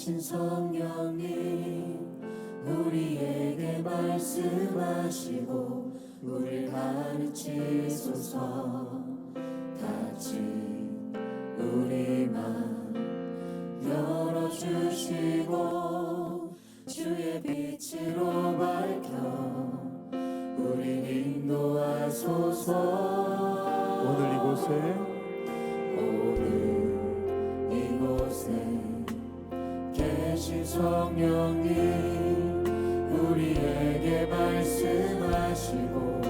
계신 성령님 우리에게 말씀하시고 우리를 가르치소서. 같이 우리 맘 열어주시고 주의 빛으로 밝혀 우릴 인도하소서. 오늘 이곳에 계신 성령님 우리에게 말씀하시고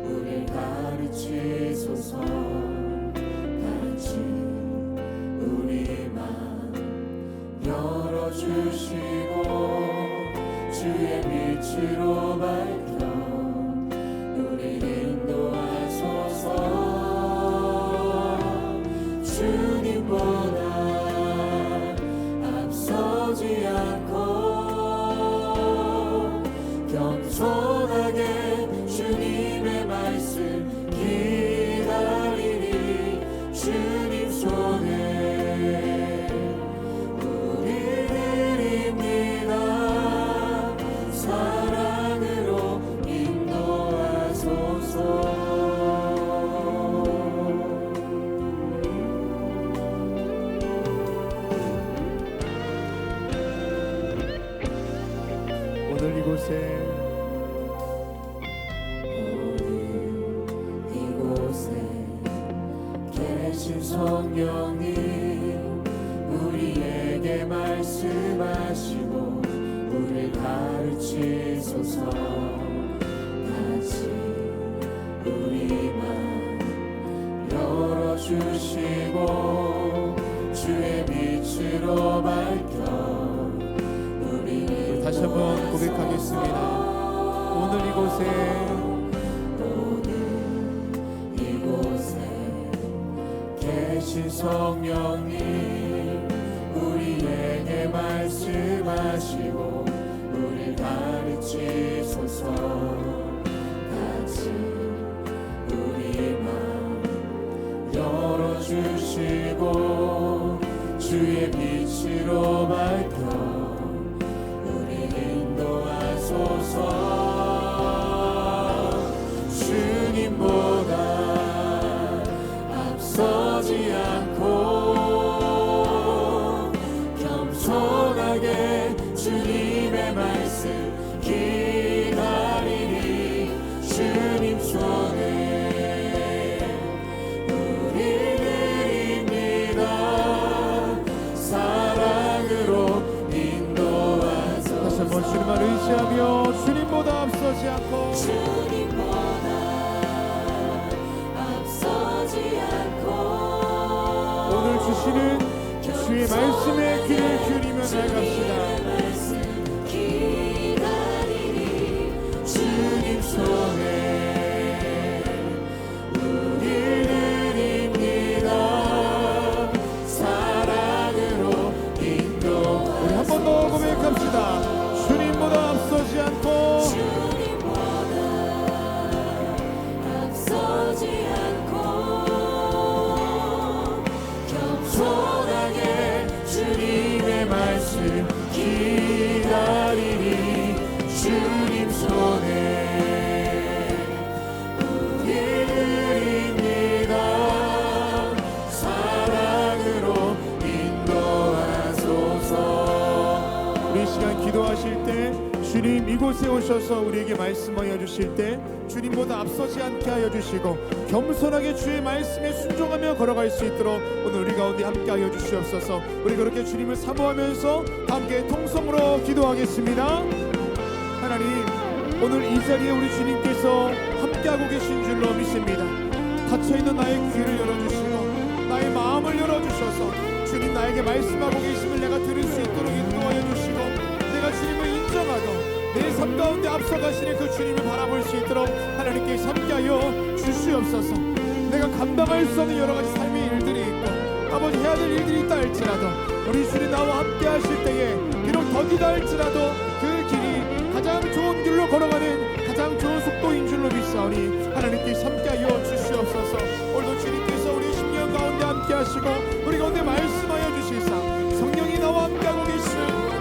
우릴 가르치소서. 같이 우리 맘 열어주시고 주의 빛으로 밝혀 우릴 인도하소서. 주님보다 앞서지 않고 겸손하게 주님의 말씀 기다리니 주님 손에 우리 드립니다. 사랑으로 인도하소서. 이곳에 계신 성령님 우리에게 말씀하시고 우리를 가르치소서. 같이 우리 맘 열어주시고 주의 빛으로 밝혀 다시 한번 고백하겠습니다. 오늘 이곳에 계신 성령님 우리에게 말씀하시고 우릴 가르치소서. 같이 우리 맘 열어주시고 주의 빛으로 밝혀 주님보다 앞서지 않고 겸손하게 주님의 말씀 기다리니 주님 손에 우리 드립니다. 사랑으로 인도하소서. 다시 한번 주님만 의지하며 주님보다 앞서지 않고 오늘 주시는 주의 말씀에 귀를 기울이며 나아갑시다. 주님 손에 우리 드립니다. 사랑으로 인도. 우리 한 번 더 고백합시다. 주님보다 앞서지 않고 겸손하게 주님의 말씀 기다리니 주님 손에 우리 드립니다. 사랑으로 인도하소서. 우리 시간 기도하실 때 주님 이곳에 오셔서 우리에게 말씀하여 주실 때 주님보다 앞서지 않게 하여 주시고 겸손하게 주의 말씀에 순종하며 걸어갈 수 있도록 오늘 우리 가운데 함께 하여 주시옵소서. 우리 그렇게 주님을 사모하면서 함께 통성으로 기도하겠습니다. 하나님, 오늘 이 자리에 우리 주님께서 함께하고 계신 줄로 믿습니다. 닫혀있는 나의 귀를 열어주시고 나의 마음을 열어주셔서 주님 나에게 말씀하고 계심을 내가 들을 수 있도록 인도하여 주시고 내가 주님을 인정하고 내 삶 가운데 앞서가시는 그 주님을 바라볼 수 있도록 하나님께 함께하여 주시옵소서. 내가 감당할 수 없는 여러 가지 삶의 일들이 있고 아버지 해야 될 일들이 있다 할지라도 우리 주님 나와 함께 하실 때에 비록 더디다 할지라도 그 길이 가장 좋은 길로 걸어가는 가장 좋은 속도인 줄로 믿사오니 하나님께 함께하여 주시옵소서. 오늘도 주님께서 우리 심령 가운데 함께 하시고 우리 가운데 말씀하여 주시사 성령이 나와 함께하고 계시는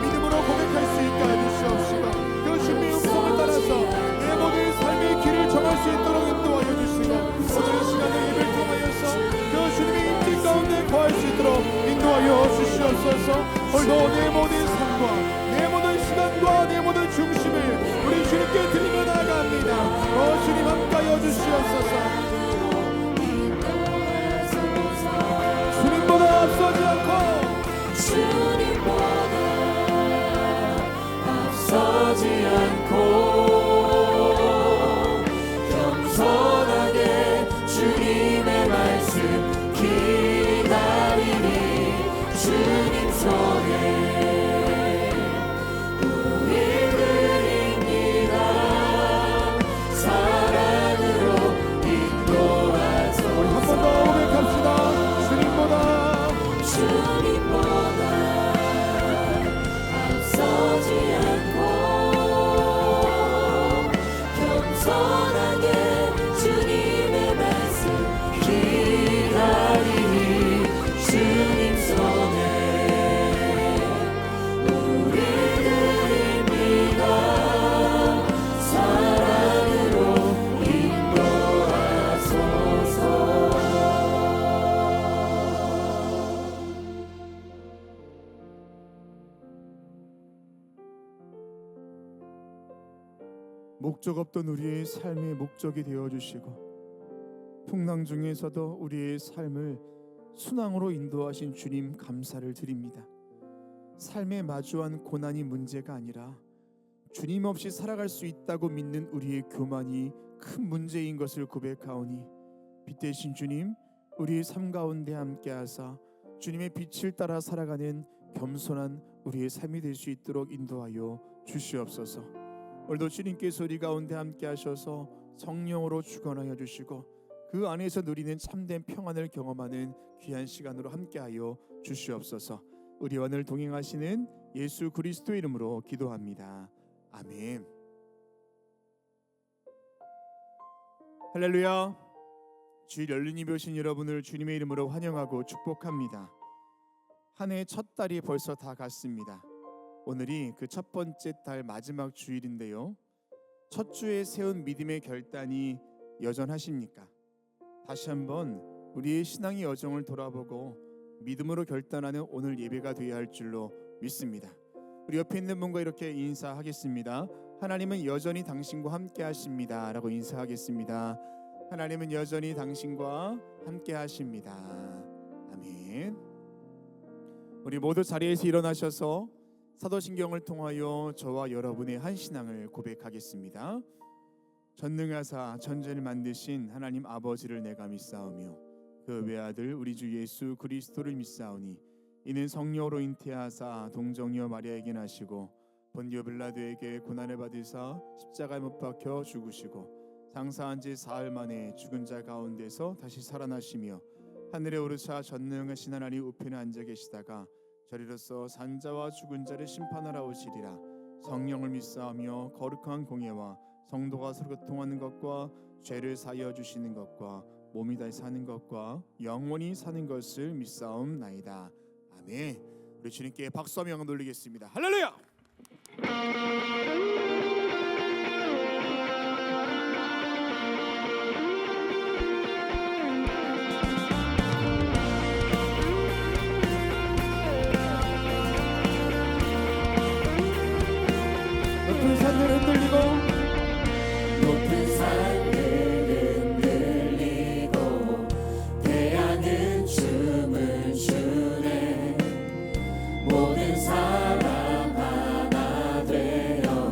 있도록 인도하여 주시옵소서. 오늘도 내 모든 삶과 내 모든 시간과 내 모든 중심을 우리 주님께 드리며 나아갑니다. 주님 함께하여 주시옵소서. 주님보다 앞서지 않고 주님보다 앞서지 않고 겸손하게 주님의 말씀 기다리니 주님 손에 우리 드립니다. 사랑으로 인도하소서. 한 번 더 고백합시다. 주님보다 앞서지 않고 겸손하게 주님의 말씀 기다리니 주님 손에 우리 드립니다. 사랑으로 인도하소서. 목적 없던 우리의 삶의 목적이 되어주시고 풍랑 중에서도 우리의 삶을 순항으로 인도하신 주님 감사를 드립니다. 삶에 마주한 고난이 문제가 아니라 주님 없이 살아갈 수 있다고 믿는 우리의 교만이 큰 문제인 것을 고백하오니 빛 대신 주님, 우리의 삶 가운데 함께하사 주님의 빛을 따라 살아가는 겸손한 우리의 삶이 될 수 있도록 인도하여 주시옵소서. 오늘도 주님께서 우리 가운데 함께하셔서 성령으로 주관하여 주시고 그 안에서 누리는 참된 평안을 경험하는 귀한 시간으로 함께하여 주시옵소서. 우리와 늘 동행하시는 예수 그리스도의 이름으로 기도합니다. 아멘. 할렐루야. 주일 열린 예배 오신 여러분을 주님의 이름으로 환영하고 축복합니다. 한 해 첫 달이 벌써 다 갔습니다. 오늘이 그 첫 번째 달 마지막 주일인데요. 첫 주에 세운 믿음의 결단이 여전하십니까? 다시 한번 우리의 신앙의 여정을 돌아보고 믿음으로 결단하는 오늘 예배가 되어야 할 줄로 믿습니다. 우리 옆에 있는 분과 이렇게 인사하겠습니다. 하나님은 여전히 당신과 함께 하십니다 라고 인사하겠습니다. 하나님은 여전히 당신과 함께 하십니다. 아멘. 우리 모두 자리에서 일어나셔서 사도신경을 통하여 저와 여러분의 한 신앙을 고백하겠습니다. 전능하사 천지를 만드신 하나님 아버지를 내가 믿사오며 그 외아들 우리 주 예수 그리스도를 믿사오니 이는 성령으로 잉태하사 동정녀 마리아에게 나시고 본디오 빌라도에게 고난을 받으사 십자가에 못 박혀 죽으시고 장사한 지 사흘 만에 죽은 자 가운데서 다시 살아나시며 하늘에 오르사 전능하신 하나님 우편에 앉아 계시다가 저리로서 산자와 죽은 자를 심판하러 오시리라. 성령을 믿사오며 거룩한 공예와 성도가 서로 교통하는 것과 죄를 사하여 주시는 것과 몸이 다시 사는 것과 영원히 사는 것을 믿사옵나이다. 아멘. 우리 주님께 박수하며 영광 돌리겠습니다. 할렐루야. 높은 산들 흔들리고 높은 산들 흔들리고 태양은 춤을 추네. 모든 사람 하나 되어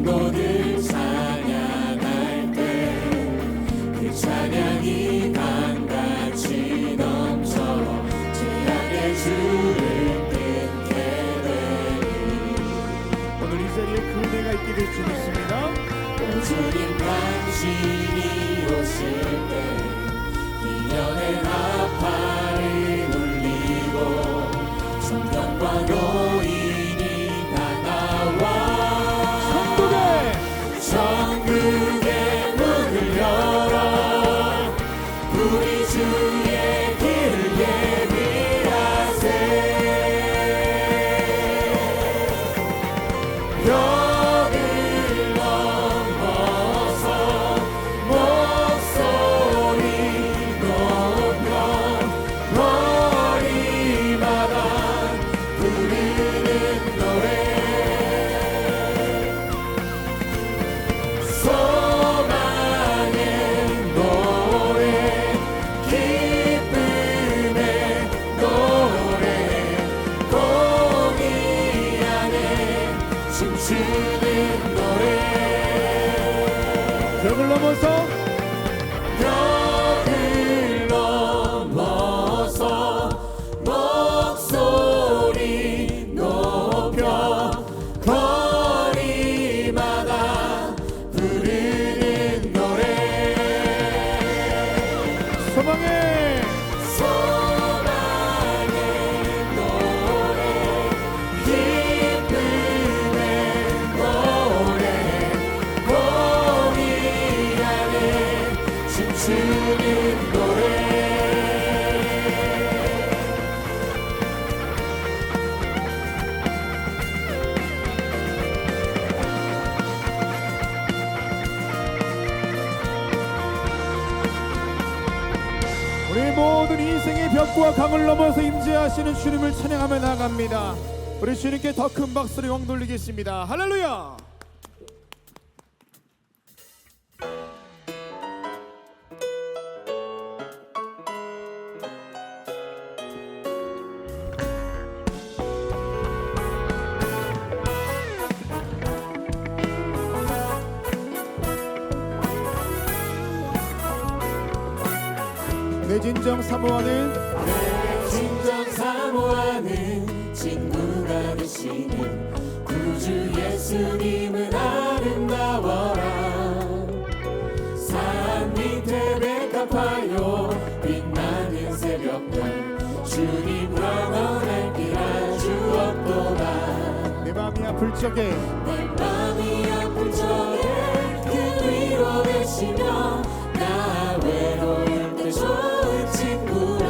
성도들 찬양할 때 그 찬양이 강같이 넘쳐 죄악의 줄을 끊게 되리. 오늘 이 자리에 그 은혜가 있게 될 줄 믿습니다. 주님 당신이 오실 때 기년의 나팔을 울리고 천병과 노인이 다 나와 천국의 문을 열어 우리 주의 길을 예비하세. 벽을 넘어서 목소리 높여 거리마다 부르는 노래 소망의 노래 기쁨의 노래 공의 안에 춤추는 노래 벽을 넘어서 벽을 넘어서 목소리 높여 거리마다 부르는 노래 소망의 소망의 노래 기쁨의 노래 공의 안에 춤추는 노래 우리 모든 인생의 벽과 강을 넘어서 임재하시는 주님을 찬양하며 나아갑니다. 우리 주님께 더 큰 박수를 영 돌리겠습니다. 할렐루야. 내 진정 사모하는 내 진정 사모하는 친구가 되시는 구주 예수님은 아름다워라. 산 밑에 백합하여 빛나는 새벽별 주님 영원할 길 아주 없도다. 내 마음이 아플 적에 내 마음이 아플 적에 그 위로 되시며 나 외로울 때 좋은 친구라.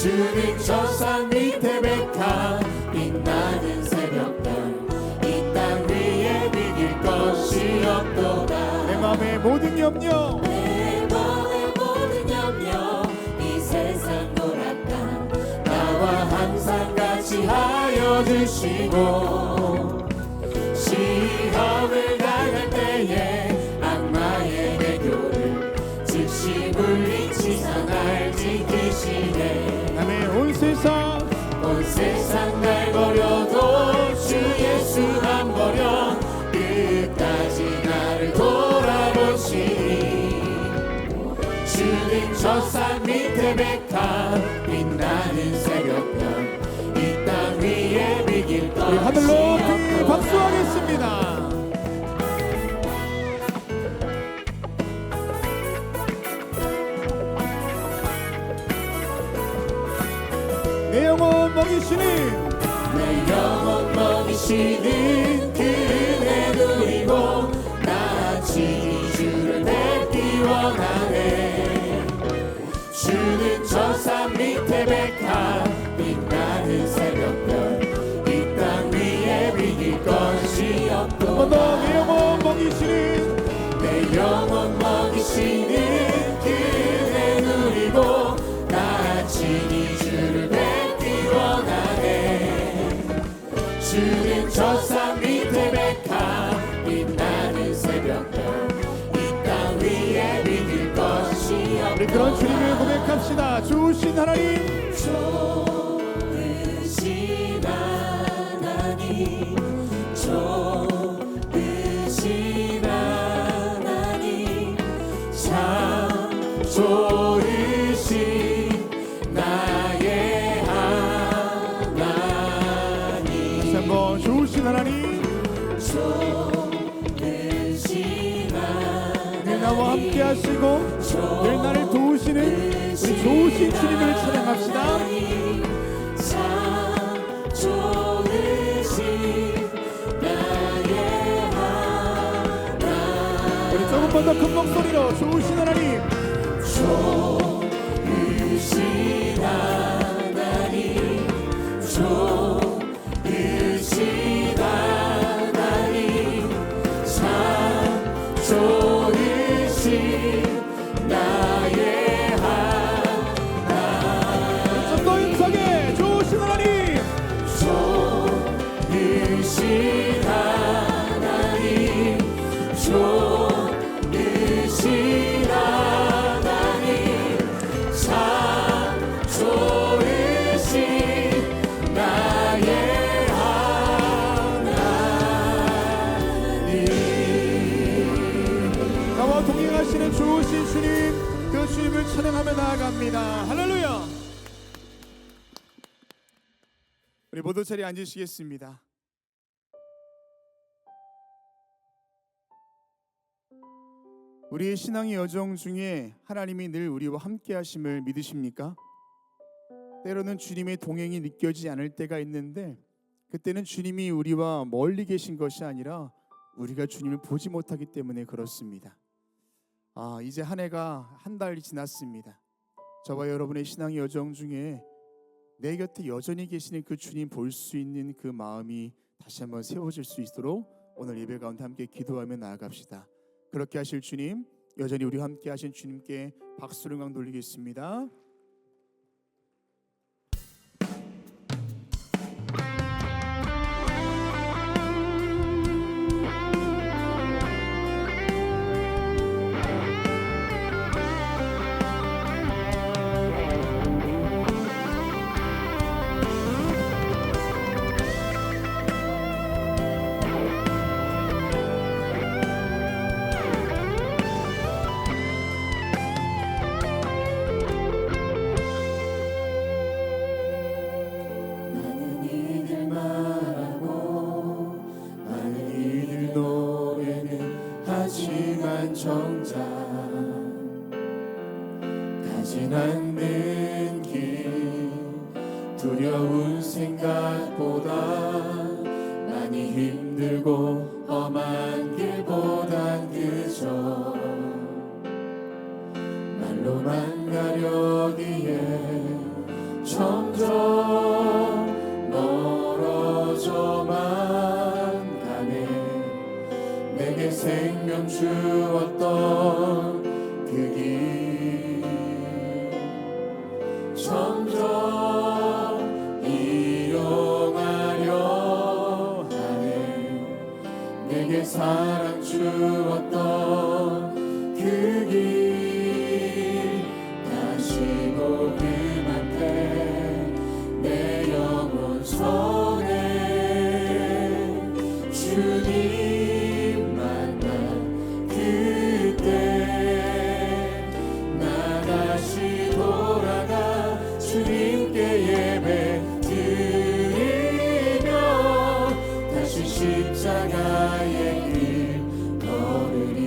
주는 저 산 밑에 백합 빛나는 새벽별 이 땅 위에 비길 것이 없도다. 내 마음의 모든 염려 내 마음의 모든 염려 이 세상 돌았다 나와 항상 같이 하여 주시고 시험을 당할 때에 악마의 배교를 즉시 물리치사 날 지키시네. 남의 온 세상 온 세상 날 버려도 주 예수만 버려 끝까지 나를 돌아보시니 주님 저 산 밑에 백합 빛나는 새벽별 이 땅 위에 비길 우리 하늘 높이 것이 박수하겠습니다. 내 영혼 먹이시는 내 영혼 먹이시는 그 은혜 누리고 나같이 주를 뵙기 원하네. 주는 저 산 밑에 백합 빛나는 새벽별 이 땅 위에 비길 것이 한 번 더 내 없도다. 영혼 먹이시는 내 영혼 먹이시는 그 은혜 누리고 나같이 이 주를 뵙기 원하네. 주는 저 산 밑에 백합 빛나는 새벽별 이 땅 위에 비길 것이 우리 그런 없도다. 주님을 고백합시다. 주신 하나님 좋으신 하나님 좋으신 나와 함께 하시고 늘 나를 도우시는 우리 좋으신 주님을 찬양합시다. 참 좋으신 나의 하나님, 우리 조금만 더 큰 목소리로 좋으신 하나님, 좋으신 하나님, 좋으신 하나님, 참 좋으신 나의 하나님, 좀 더 힘차게 좋으신 하나님, 좋으신 하나님, 좋으신 하나님, 참 좋으신 나의 하나님. 나와 동행하시는 좋으신 주님, 그 주님을 찬양하며 나아갑니다. 할렐루야. 우리 모두 자리에 앉으시겠습니다. 우리의 신앙의 여정 중에 하나님이 늘 우리와 함께 하심을 믿으십니까? 때로는 주님의 동행이 느껴지지 않을 때가 있는데, 그때는 주님이 우리와 멀리 계신 것이 아니라 우리가 주님을 보지 못하기 때문에 그렇습니다. 이제 한 해가 한 달이 지났습니다. 저와 여러분의 신앙의 여정 중에 내 곁에 여전히 계시는 그 주님 볼 수 있는 그 마음이 다시 한번 세워질 수 있도록 오늘 예배 가운데 함께 기도하며 나아갑시다. 그렇게 하실 주님, 여전히 우리와 함께 하신 주님께 박수를 강 돌리겠습니다. 많은 이들 말하고 많은 이들 노래는 하지만 정작 가진 않는 길, 두려운 생각보다 많이 힘들고 험한 길보단 그저 말로만 가려기에 점점 멀어져만 가네. 내게 생명 주었던 그 길 점점 이용하려 하네. 내게 사랑 주었던 그 길 다시 복음 앞에 내 영혼 손에 주님 만난 그때 나 다시 돌아가 주님께 예배 드리며 다시 십자가의 길 걸으리.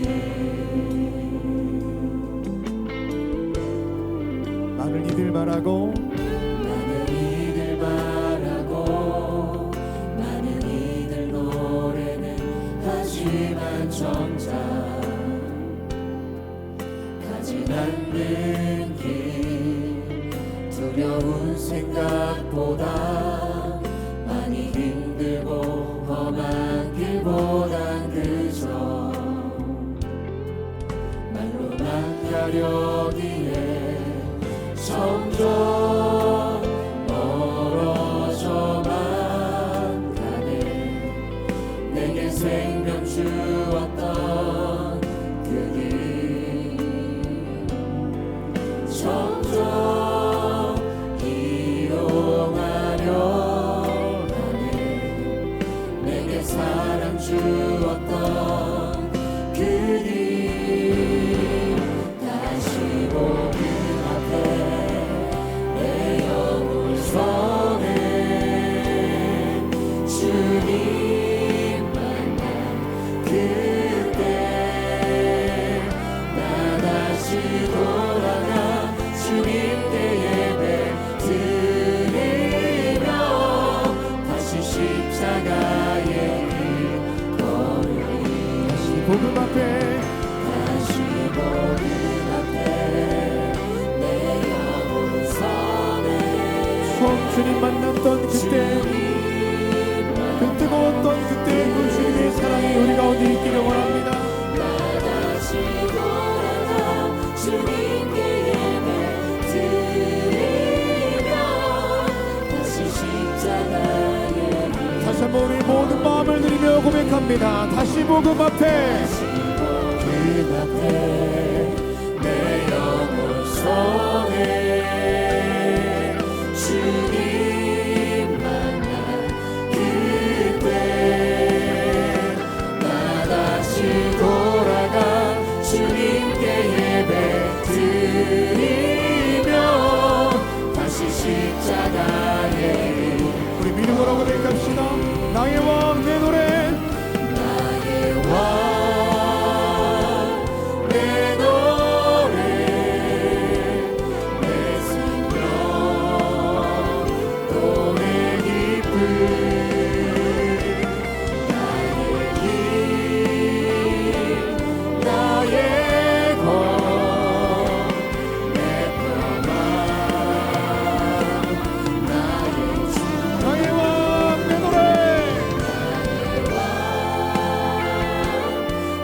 많은 이들 말하고 많은 이들 말하고 많은 이들 노래는 하지만 정작 가진 않는 길, 두려운 생각보다 많이 힘들고 험한 길보단 그저 말로만 가려기에 점점 멀어져만 가네. 내게 생명 주었던 그 길 점점 이용하려 하네. 내게 사랑 주었던 그 길 다시 복음 내 영혼 손에 주님 만난 그때 나 복음 앞에 다시 복음 앞에 내 영혼 선해 처음 주님 만났던 그때 그 뜨거웠던 그때 그 주님의 사랑이 우리 가운데 있기를 원합니다. 나 다시 돌아가 주님께 예배 드리며 다시 십자가에 다시 한번 우리 모든 마음을 드리며 고백합니다. 다시 복음 앞에 그 앞에 내 영혼 선해 주님 만나 그때 나 다시 돌아가 주님께 예배 드리며 다시 십자가에 우리 믿음으로 고백합시다. 나의 왕 내 노래 나의 왕 내 노래 내 생명 또 내 기쁨 나의 길 나의 것 내 평안 나의 주 나의 왕 내 노래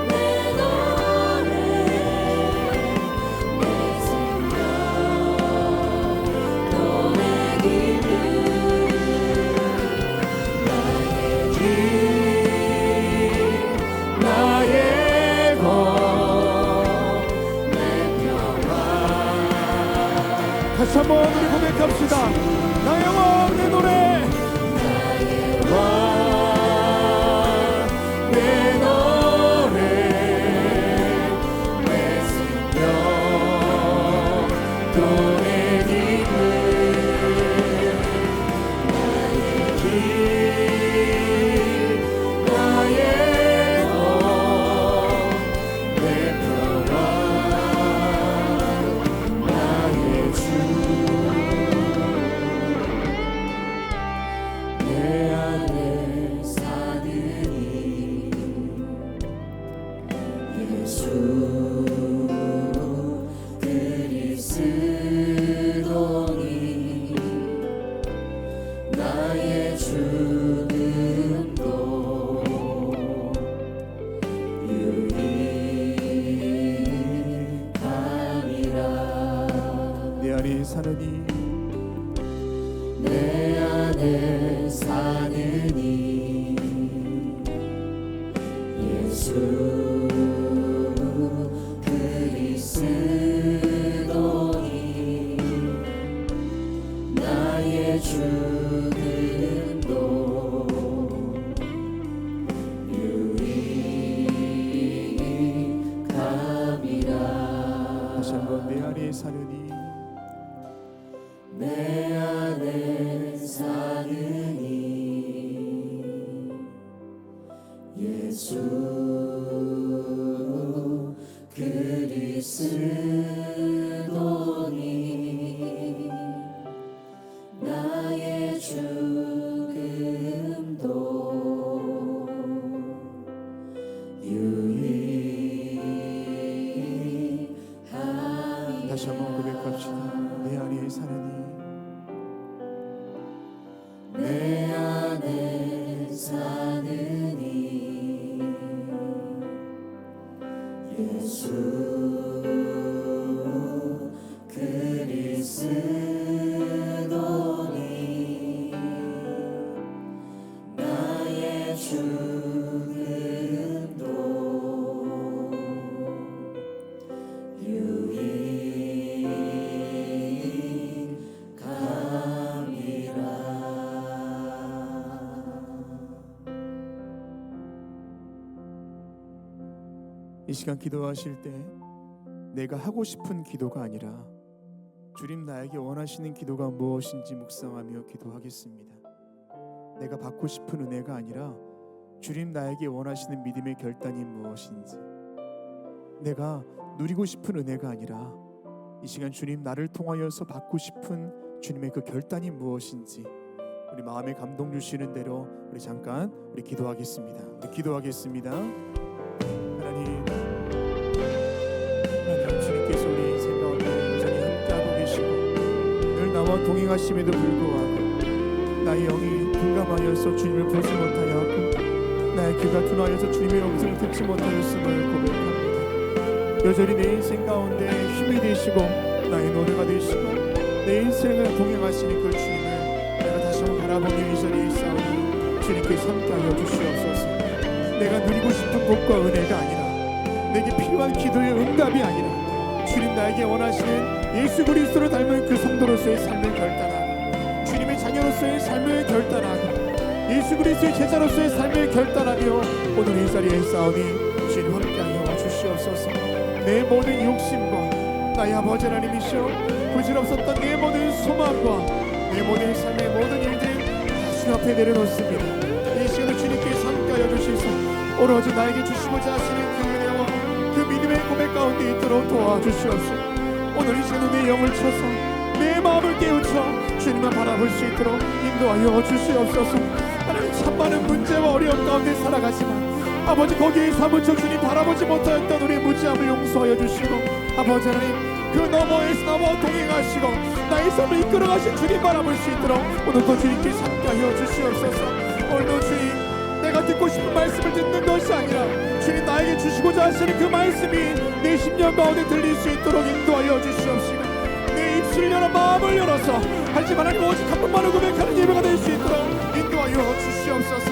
내 노래 내 생명 또 내 기쁨 나의 길 나의 것 내 평안 다시 한번 우리 고백합시다. 나의 왕 내 노래 왕 내 노래 내 생명 또 내 기쁨 나의 길 나의 것 내 평안 나의 주 내 안에 사느니 예수 그리스도니 나의 죽음도 유익함이라 내 안에 사느니 내 안에 사느니 예수 그리스도니 나의 죽음도 유익함이라 다시 한번 내 안에 사느니 내 안에 사느니 예수 그리스도니 나의 죽음도 유익함이라 다시 한번 고백합시다. 내 안에 사느니 내 안에 사느니 예수 그리스도니 나의 죽음도 이 시간 기도하실 때 내가 하고 싶은 기도가 아니라 주님 나에게 원하시는 기도가 무엇인지 묵상하며 기도하겠습니다. 내가 받고 싶은 은혜가 아니라 주님 나에게 원하시는 믿음의 결단이 무엇인지, 내가 누리고 싶은 은혜가 아니라 이 시간 주님 나를 통하여서 받고 싶은 주님의 그 결단이 무엇인지 우리 마음에 감동 주시는 대로 우리 잠깐 기도하겠습니다. 우리 기도하겠습니다. 하나님 동행하심에도 불구하고 나의 영이 둔감하여서 주님을 보지 못하였고 나의 귀가 둔하여서 주님의 음성을 듣지 못하였음을 고백합니다. 여전히 내 인생 가운데 힘이 되시고 나의 노래가 되시고 내 인생을 동행하시는 그 주님을 내가 다시 한번 바라보며 이 자리에 있사오니 주님께서 함께하여 주시옵소서. 내가 누리고 싶은 복과 은혜가 아니라 내게 필요한 기도의 응답이 아니라 주님 나에게 원하시는 예수 그리스도를 닮은 그 성도로서의 삶을 결단하고 주님의 자녀로서의 삶을 결단하고 예수 그리스도의 제자로서의 삶을 결단하며 오늘 이 자리에 있사오니 주님 함께하여 주시옵소서. 내 모든 욕심과 나의 아버지 하나님이시여 부질없었던 내 모든 소망과 내 모든 삶의 모든 일들 다 주님 앞에 내려놓습니다. 이 시간을 주님께서 함께하여 주시소. 오로지 나에게 주시고자 하시는 그 은혜와 그 믿음의 고백 가운데 있도록 도와주시옵소서. 오늘 이 시간에 내 영을 쳐서 내 마음을 깨우쳐 주님만 바라볼 수 있도록 인도하여 주시옵소서. 하나님 참 많은 문제와 어려움 가운데 살아가지만 아버지 거기에 사무쳐 주님 바라보지 못하였던 우리의 무지함을 용서하여 주시고 아버지 하나님 그 너머에서 나와 동행하시고 나의 삶을 이끌어가신 주님 바라볼 수 있도록 오늘도 주님께서 함께하여 주시옵소서. 오늘도 주님 내가 듣고 싶은 말씀을 듣는 것이 아니라 주님 나에게 주시고자 하시는 그 말씀이 내 심령 가운데 들릴 수 있도록 인도하여 주시옵시고 내 입술을 열어 마음을 열어서 하지만 하나님 오직 한 번만을 고백하는 예배가 될 수 있도록 인도하여 주시옵소서.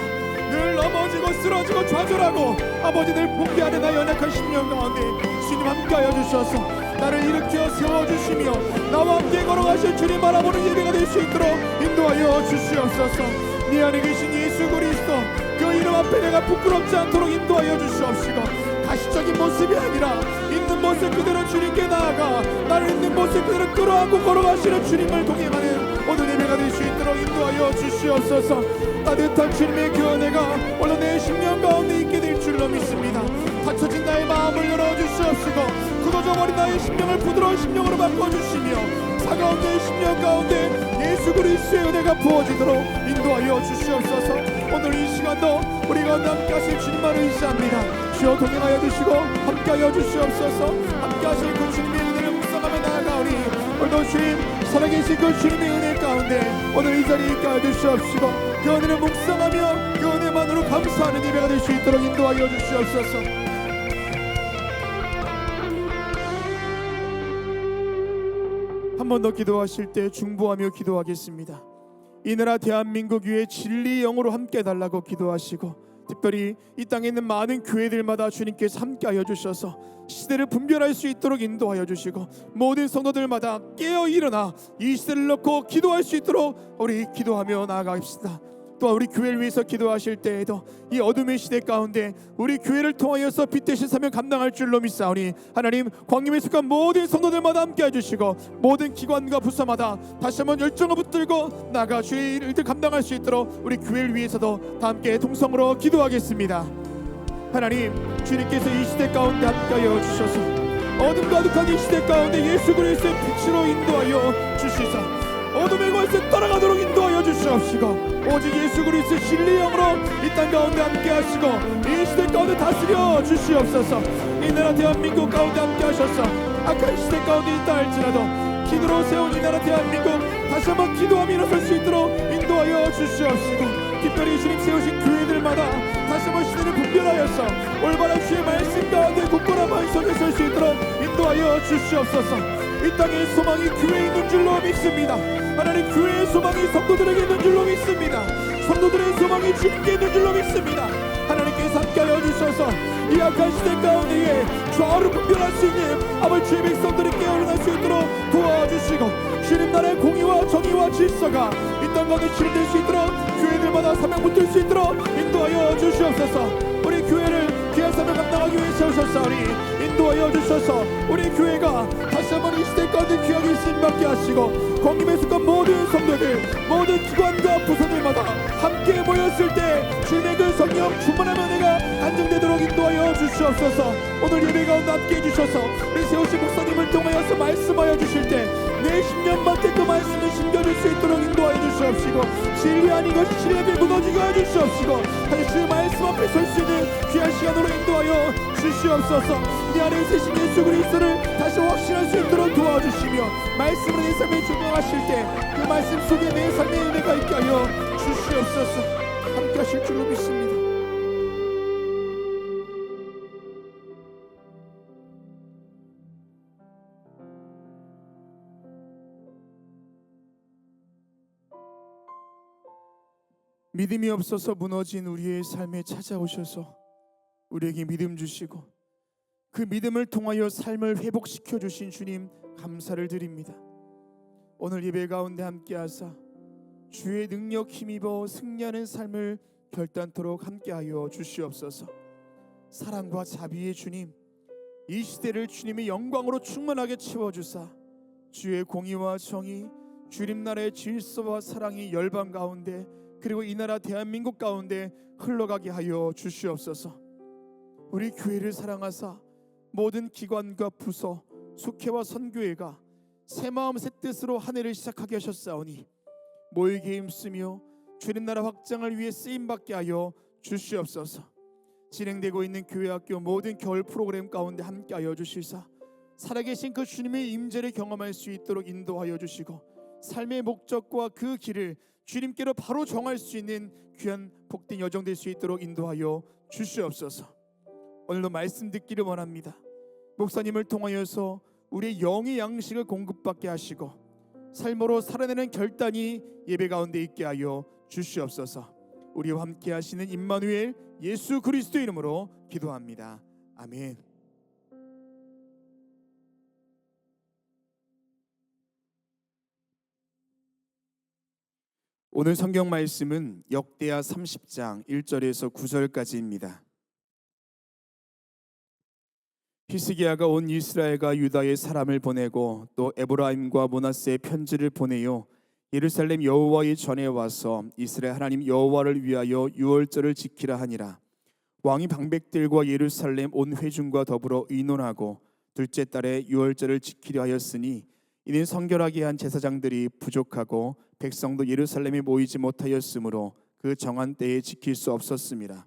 늘 넘어지고 쓰러지고 좌절하고 아버지 늘 포기하는 나 연약한 심령 가운데 주님 함께하여 주셔서 나를 일으켜 세워주시며 나와 함께 걸어가실 주님 바라보는 예배가 될 수 있도록 인도하여 주시옵소서. 네 안에 계신 예수 그리스도 그 이름 앞에 내가 부끄럽지 않도록 인도하여 주시옵시고 가시적인 모습이 아니라 있는 모습 그대로 주님께 나아가 나를 있는 모습 그대로 끌어안고 걸어가시는 주님을 동행하는 오늘 예배가 될 수 있도록 인도하여 주시옵소서. 따뜻한 주님의 그 은혜가 오늘 내 심령 가운데 있게 될 줄로 믿습니다. 닫혀진 나의 마음을 열어주시옵시고 굳어져버린 나의 심령을 부드러운 심령으로 바꿔주시며 차가운 내 심령 가운데 예수 그리스도의 은혜가 부어지도록 인도하여 주시옵소서. 오늘 이 시간도 우리가 함께 하실 주님만을 의지합니다. 주여 동행하여 주시고 함께하여 주시옵소서. 함께 하실 그 주님의 은혜를 묵상하며 나아가오니 오늘도 주님 살아계신 그 주님의 은혜 가운데 오늘 이 자리에 있게 하여 주시옵시고 그 은혜를 묵상하며 그 은혜만으로 감사하는 예배가 될 수 있도록 인도하여 주시옵소서. 한 번 더 기도하실 때 중보하며 기도하겠습니다. 이 나라 대한민국 위에 진리의 영으로 함께 달라고 기도하시고 특별히 이 땅에 있는 많은 교회들마다 주님께서 함께하여 주셔서 시대를 분별할 수 있도록 인도하여 주시고 모든 성도들마다 깨어 일어나 이 시대를 놓고 기도할 수 있도록 우리 기도하며 나아갑시다. 또한 우리 교회를 위해서 기도하실 때에도 이 어둠의 시대 가운데 우리 교회를 통하여서 빛 대신 사명 감당할 줄로 믿사오니 하나님 광림에 속한 모든 성도들마다 함께 해주시고 모든 기관과 부서마다 다시 한번 열정을 붙들고 나가 주의 일들 감당할 수 있도록 우리 교회를 위해서도 다 함께 동성으로 기도하겠습니다. 하나님 주님께서 이 시대 가운데 함께하여 주셔서 어둠 가득한 이 시대 가운데 예수 그리스도의 빛으로 인도하여 주시사 어둠의 권세 따라가도록 인도하여 주시옵시고 오직 예수 그리스도의 진리의 영으로 이 땅 가운데 함께 하시고 이 시대 가운데 다스려 주시옵소서. 이 나라 대한민국 가운데 함께 하셔서 악한 시대 가운데 있다 할지라도 기도로 세운 이 나라 대한민국 다시 한번 기도하며 일어설 수 있도록 인도하여 주시옵시고 특별히 주님 세우신 교회들마다 다시 한번 시대를 분별하여서 올바른 주의 말씀 가운데 굳건한 마음 속에 설 수 있도록 인도하여 주시옵소서. 이 땅의 소망이 교회에 있는 줄로 믿습니다. 하나님 교회의 소망이 성도들에게 있는 줄로 믿습니다. 성도들의 소망이 주님께 있는 줄로 믿습니다. 하나님께서 함께하여 주셔서 이 악한 시대 가운데에 좌우를 분별할 수 있는 아버지 주의 백성들이 깨어날 수 있도록 도와주시고 주님 나라의 공의와 정의와 질서가 이 땅 가운데 실현될 수 있도록 교회들마다 사명 붙을 수 있도록 인도하여 주시옵소서. 우리 교회를 귀한 사명 감당하기 위해 세우셨사오니 인도하여 주셔서 우리 교회가 다시 한번 이 시대 가운데 귀하게 쓰임받게 하시고 광림에 속한 모든 성도들 모든 기관과 부서들마다 함께 모였을 때 주님의 그 성령 충만한 은혜가 안정되도록 인도하여 주시옵소서. 오늘 예배 가운데 함께 해주셔서 우리 세우신 목사님을 통하여서 말씀하여 주실 때 내 심령만테 그 말씀을 심겨줄 수 있도록 인도하여 주시옵시고 진리 아닌 것이 진리 앞에 무너지게 하여 주시옵시고 다시 주의 말씀 앞에 설 수 있는 귀한 시간으로 인도하여 주시옵소서. 내 안에 세신 예수 그리스도를 다시 확신할 수 있도록 도와주시며 말씀으로 내 삶에 적용하실 때 그 말씀 속에 내 삶의 은혜가 있게 하여 주시옵소서. 함께 하실 줄로 믿습니다. 믿음이 없어서 무너진 우리의 삶에 찾아오셔서 우리에게 믿음 주시고 그 믿음을 통하여 삶을 회복시켜 주신 주님 감사를 드립니다. 오늘 예배 가운데 함께하사 주의 능력 힘입어 승리하는 삶을 결단토록 함께하여 주시옵소서. 사랑과 자비의 주님, 이 시대를 주님의 영광으로 충만하게 채워주사 주의 공의와 정의, 주님 나라의 질서와 사랑이 열방 가운데 그리고 이 나라 대한민국 가운데 흘러가게 하여 주시옵소서. 우리 교회를 사랑하사 모든 기관과 부서, 숙회와 선교회가 새 마음 새 뜻으로 한 해를 시작하게 하셨사오니 모이게 힘쓰며 주님 나라 확장을 위해 쓰임받게 하여 주시옵소서. 진행되고 있는 교회학교 모든 겨울 프로그램 가운데 함께하여 주시사 살아계신 그 주님의 임재를 경험할 수 있도록 인도하여 주시고 삶의 목적과 그 길을 주님께로 바로 정할 수 있는 귀한 복된 여정 될 수 있도록 인도하여 주시옵소서. 오늘도 말씀 듣기를 원합니다. 목사님을 통하여서 우리의 영의 양식을 공급받게 하시고 삶으로 살아내는 결단이 예배 가운데 있게 하여 주시옵소서. 우리와 함께 하시는 임마누엘 예수 그리스도 이름으로 기도합니다. 아멘. 오늘 성경 말씀은 역대하 30장 1절에서 9절까지입니다. 히스기야가 온 이스라엘과 유다의 사람을 보내고 또 에브라임과 므낫세의 편지를 보내요 예루살렘 여호와의 전에 와서 이스라엘 하나님 여호와를 위하여 유월절을 지키라 하니라. 왕이 방백들과 예루살렘 온 회중과 더불어 의논하고 둘째 달에 유월절을 지키려 하였으니 이는 성결하게 한 제사장들이 부족하고 백성도 예루살렘에 모이지 못하였으므로 그 정한 때에 지킬 수 없었습니다.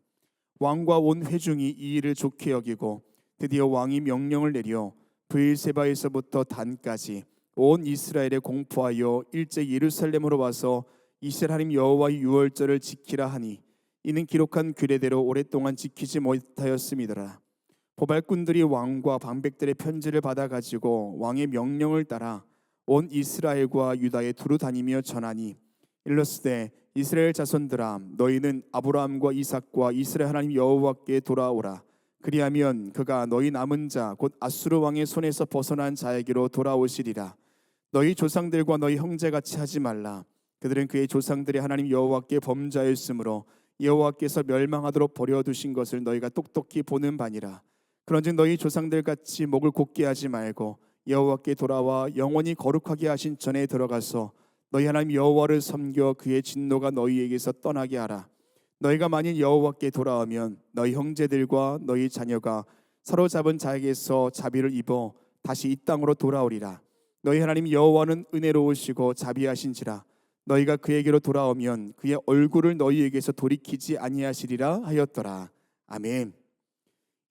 왕과 온 회중이 이 일을 좋게 여기고 드디어 왕이 명령을 내려 브엘세바에서부터 단까지 온 이스라엘에 공포하여 일제 예루살렘으로 와서 이스라엘 하나님 여호와의 유월절을 지키라 하니 이는 기록한 규례대로 오랫동안 지키지 못하였음이더라. 보발꾼들이 왕과 방백들의 편지를 받아 가지고 왕의 명령을 따라 온 이스라엘과 유다에 두루 다니며 전하니 일러스되 이스라엘 자손들아 너희는 아브라함과 이삭과 이스라엘 하나님 여호와께 돌아오라. 그리하면 그가 너희 남은 자 곧 아수르 왕의 손에서 벗어난 자에게로 돌아오시리라. 너희 조상들과 너희 형제같이 하지 말라. 그들은 그의 조상들이 하나님 여호와께 범죄하였으므로 여호와께서 멸망하도록 버려두신 것을 너희가 똑똑히 보는 바니라. 그런즉 너희 조상들같이 목을 곧게 하지 말고 여호와께 돌아와 영원히 거룩하게 하신 전에 들어가서 너희 하나님 여호와를 섬겨 그의 진노가 너희에게서 떠나게 하라. 너희가 만일 여호와께 돌아오면 너희 형제들과 너희 자녀가 사로잡은 자에게서 자비를 입어 다시 이 땅으로 돌아오리라. 너희 하나님 여호와는 은혜로우시고 자비하신지라. 너희가 그에게로 돌아오면 그의 얼굴을 너희에게서 돌이키지 아니하시리라 하였더라. 아멘.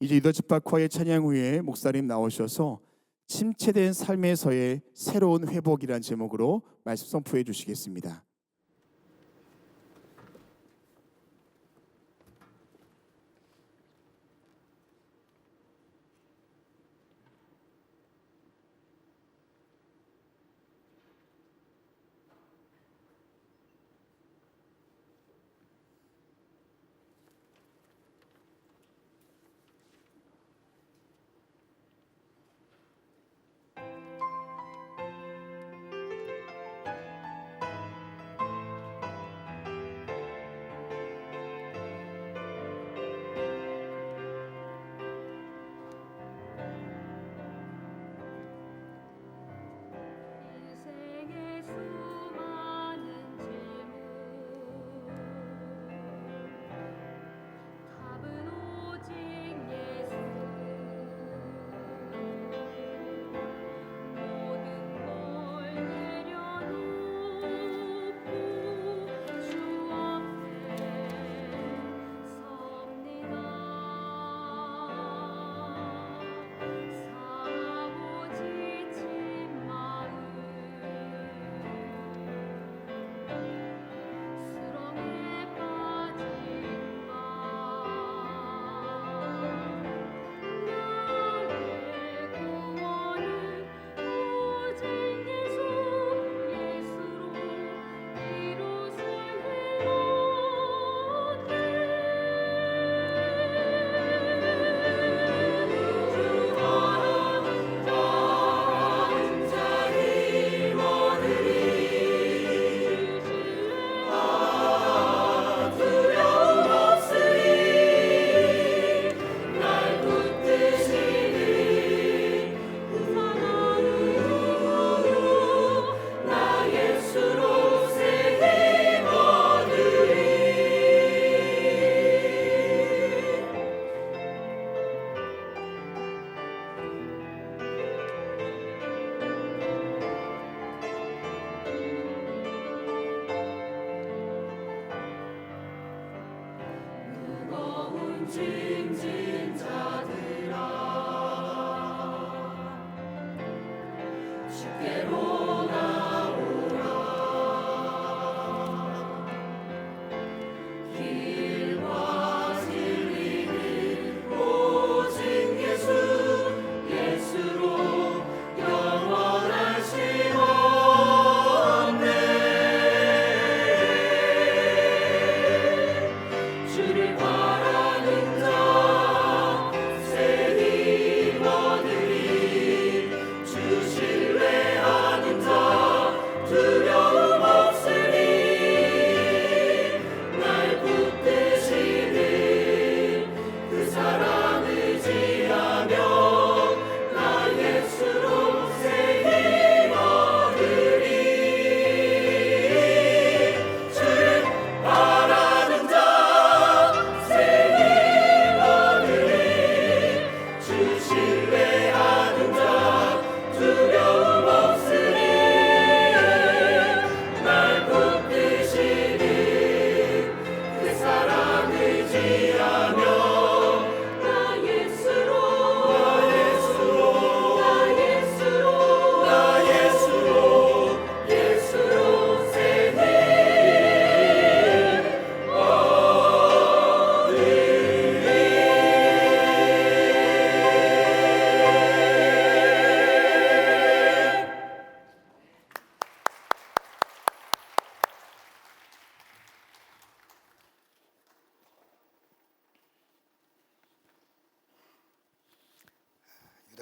이제 유다 집합화의 찬양 후에 목사님 나오셔서 침체된 삶에서의 새로운 회복이란 제목으로 말씀 선포해 주시겠습니다.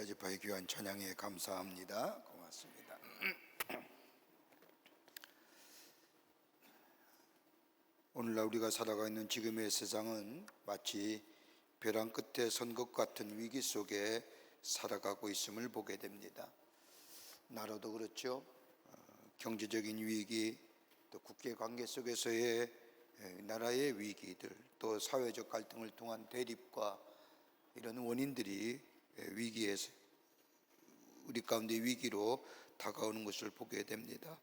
라지파의 귀한 찬양에 감사합니다. 고맙습니다. 오늘날 우리가 살아가고 있는 지금의 세상은 마치 벼랑 끝에 선 것 같은 위기 속에 살아가고 있음을 보게 됩니다. 나라도 그렇죠. 경제적인 위기, 또 국제 관계 속에서의 나라의 위기들, 또 사회적 갈등을 통한 대립과 이런 원인들이 위기에서 우리 가운데 위기로 다가오는 것을 보게 됩니다.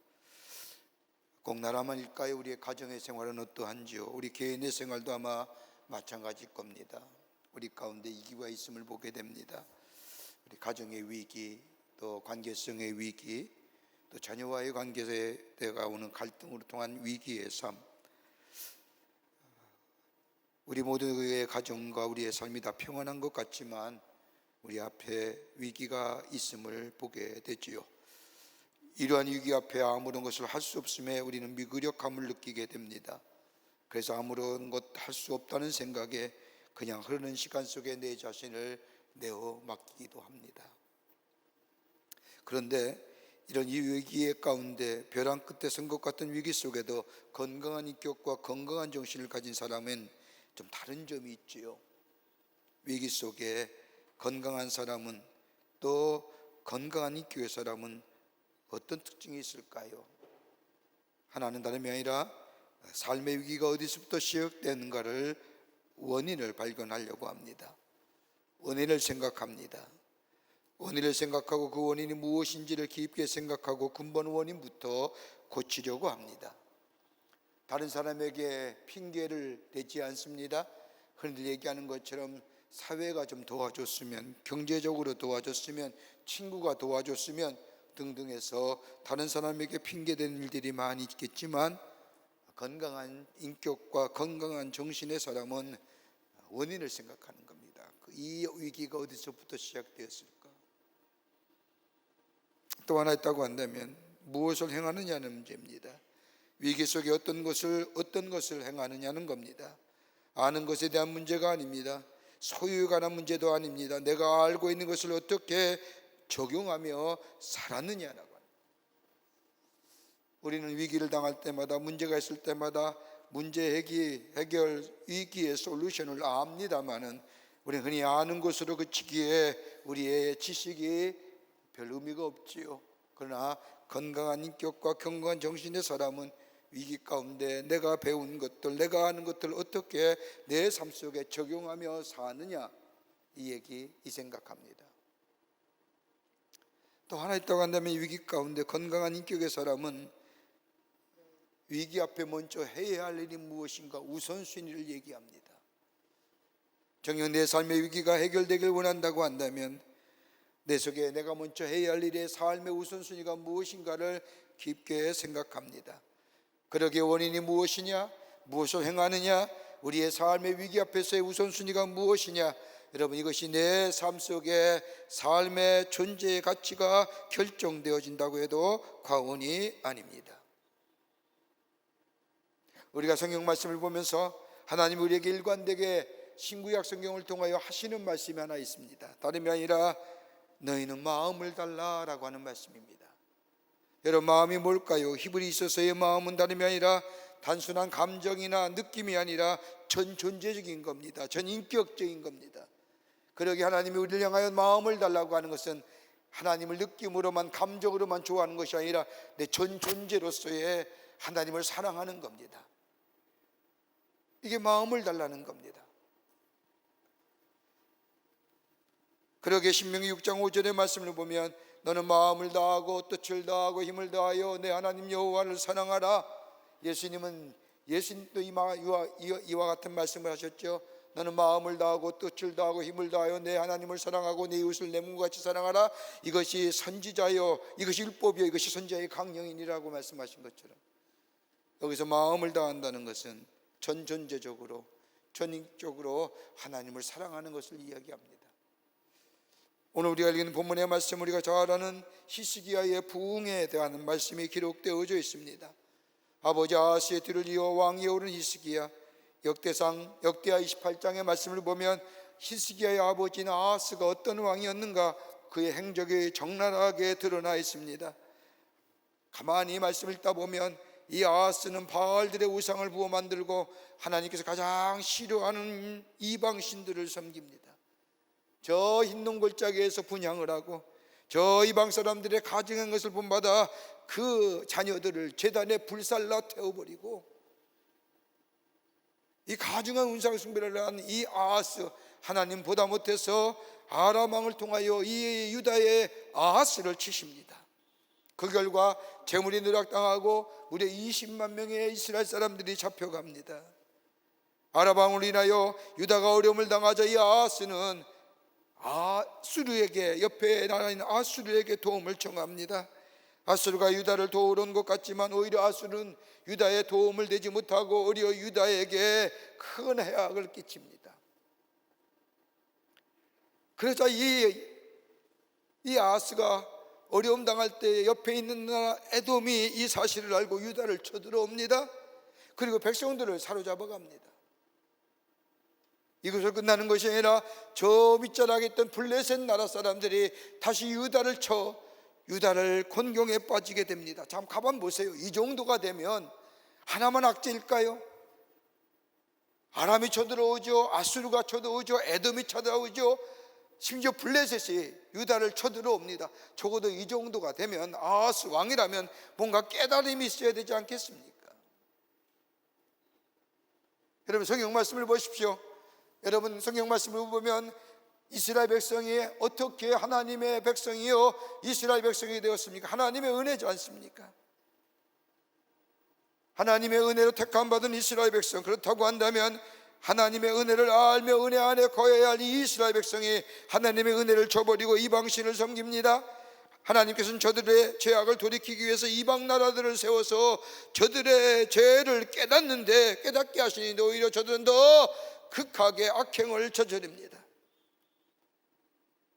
꼭 나라만일까요? 우리의 가정의 생활은 어떠한지요? 우리 개인의 생활도 아마 마찬가지일 겁니다. 우리 가운데 위기가 있음을 보게 됩니다. 우리 가정의 위기, 또 관계성의 위기, 또 자녀와의 관계에 다가오는 갈등으로 통한 위기의 삶, 우리 모두의 가정과 우리의 삶이 다 평안한 것 같지만 우리 앞에 위기가 있음을 보게 되지요. 이러한 위기 앞에 아무런 것을 할 수 없음에 우리는 무기력함을 느끼게 됩니다. 그래서 아무런 것 할 수 없다는 생각에 그냥 흐르는 시간 속에 내 자신을 내어 맡기기도 합니다. 그런데 이런 이 위기의 가운데 벼랑 끝에 선 것 같은 위기 속에도 건강한 인격과 건강한 정신을 가진 사람은 좀 다른 점이 있지요. 위기 속에 건강한 사람은, 또 건강한 인격의 사람은 어떤 특징이 있을까요? 하나는 다름이 아니라 삶의 위기가 어디서부터 시작되는가를 원인을 발견하려고 합니다. 원인을 생각합니다. 원인을 생각하고 그 원인이 무엇인지를 깊게 생각하고 근본 원인부터 고치려고 합니다. 다른 사람에게 핑계를 대지 않습니다. 흔히 얘기하는 것처럼 사회가 좀 도와줬으면, 경제적으로 도와줬으면, 친구가 도와줬으면 등등 해서 다른 사람에게 핑계대는 일들이 많이 있겠지만, 건강한 인격과 건강한 정신의 사람은 원인을 생각하는 겁니다. 이 위기가 어디서부터 시작되었을까? 또 하나 있다고 한다면 무엇을 행하느냐는 문제입니다. 위기 속에 어떤 것을 행하느냐는 겁니다. 아는 것에 대한 문제가 아닙니다. 소유에 관한 문제도 아닙니다. 내가 알고 있는 것을 어떻게 적용하며 살았느냐라고 합니다. 우리는 위기를 당할 때마다, 문제가 있을 때마다 문제 해결 위기의 솔루션을 압니다마는 우리는 흔히 아는 것으로 그치기에 우리의 지식이 별 의미가 없지요. 그러나 건강한 인격과 건강한 정신의 사람은 위기 가운데 내가 배운 것들, 내가 아는 것들을 어떻게 내 삶 속에 적용하며 사느냐, 이 생각합니다. 또 하나 있다고 한다면 위기 가운데 건강한 인격의 사람은 위기 앞에 먼저 해야 할 일이 무엇인가 우선순위를 얘기합니다. 정녕 내 삶의 위기가 해결되길 원한다고 한다면 내 속에 내가 먼저 해야 할 일의 삶의 우선순위가 무엇인가를 깊게 생각합니다. 그러기에 원인이 무엇이냐, 무엇을 행하느냐, 우리의 삶의 위기 앞에서의 우선순위가 무엇이냐, 여러분, 이것이 내 삶 속에 삶의 존재의 가치가 결정되어진다고 해도 과언이 아닙니다. 우리가 성경 말씀을 보면서 하나님이 우리에게 일관되게 신구약 성경을 통하여 하시는 말씀이 하나 있습니다. 다름이 아니라 너희는 마음을 달라라고 하는 말씀입니다. 여러분, 마음이 뭘까요? 히브리 있어서의 마음은 다름이 아니라 단순한 감정이나 느낌이 아니라 전 존재적인 겁니다. 전 인격적인 겁니다. 그러기에 하나님이 우리를 향하여 마음을 달라고 하는 것은 하나님을 느낌으로만, 감정으로만 좋아하는 것이 아니라 내 전 존재로서의 하나님을 사랑하는 겁니다. 이게 마음을 달라는 겁니다. 그러기에 신명기 6장 5절의 말씀을 보면 너는 마음을 다하고 뜻을 다하고 힘을 다하여 내 하나님 여호와를 사랑하라. 예수님도 이와 같은 말씀을 하셨죠. 너는 마음을 다하고 뜻을 다하고 힘을 다하여 내 하나님을 사랑하고 내 이웃을 내 몸과 같이 사랑하라. 이것이 선지자요, 이것이 율법이요, 이것이 선지자의 강령이니라고 말씀하신 것처럼, 여기서 마음을 다한다는 것은 전 존재적으로, 전인격적으로 하나님을 사랑하는 것을 이야기합니다. 오늘 우리가 읽는 본문의 말씀, 우리가 잘 아는 히스기야의 부흥에 대한 말씀이 기록되어져 있습니다. 아버지 아하스의 뒤를 이어 왕위에 오른 히스기야, 역대하 28장의 말씀을 보면 히스기야의 아버지는 아하스가 어떤 왕이었는가 그의 행적이 적나라하게 드러나 있습니다. 가만히 말씀을 읽다 보면 이 아하스는 바알들의 우상을 부어 만들고 하나님께서 가장 싫어하는 이방신들을 섬깁니다. 저 흰 골짜기에서 분향을 하고 저 이방 사람들의 가증한 것을 본받아 그 자녀들을 제단에 불살라 태워버리고, 이 가증한 우상 숭배를 한 이 아하스, 하나님 보다 못해서 아람 왕을 통하여 이 유다의 아하스를 치십니다. 그 결과 재물이 누락당하고 무려 20만 명의 이스라엘 사람들이 잡혀갑니다. 아람 왕으로 인하여 유다가 어려움을 당하자 이 아하스는 아수르에게, 옆에 나라인 아수르에게 도움을 청합니다. 아수르가 유다를 도우러 온 것 같지만 오히려 아수르는 유다에 도움을 되지 못하고 오히려 유다에게 큰 해악을 끼칩니다. 그러자 이 아하스가 어려움 당할 때 옆에 있는 나라 에돔이 이 사실을 알고 유다를 쳐들어옵니다. 그리고 백성들을 사로잡아 갑니다. 이것을 끝나는 것이 아니라 저 밑자락에 있던 블레셋 나라 사람들이 다시 유다를 쳐 유다를 곤경에 빠지게 됩니다. 참 가만 보세요. 이 정도가 되면 하나만 악재일까요? 아람이 쳐들어오죠, 아수르가 쳐들어오죠, 에돔이 쳐들어오죠, 심지어 블레셋이 유다를 쳐들어옵니다. 적어도 이 정도가 되면 아하스 왕이라면 뭔가 깨달음이 있어야 되지 않겠습니까? 여러분 성경 말씀을 보십시오. 여러분 성경 말씀을 보면 이스라엘 백성이 어떻게 하나님의 백성이요 이스라엘 백성이 되었습니까? 하나님의 은혜지 않습니까? 하나님의 은혜로 택함 받은 이스라엘 백성, 그렇다고 한다면 하나님의 은혜를 알며 은혜 안에 거해야 할 이 이스라엘 백성이 하나님의 은혜를 저버리고 이방신을 섬깁니다. 하나님께서는 저들의 죄악을 돌이키기 위해서 이방 나라들을 세워서 저들의 죄를 깨닫게 하시니 오히려 저들은 더 극하게 악행을 저지릅니다.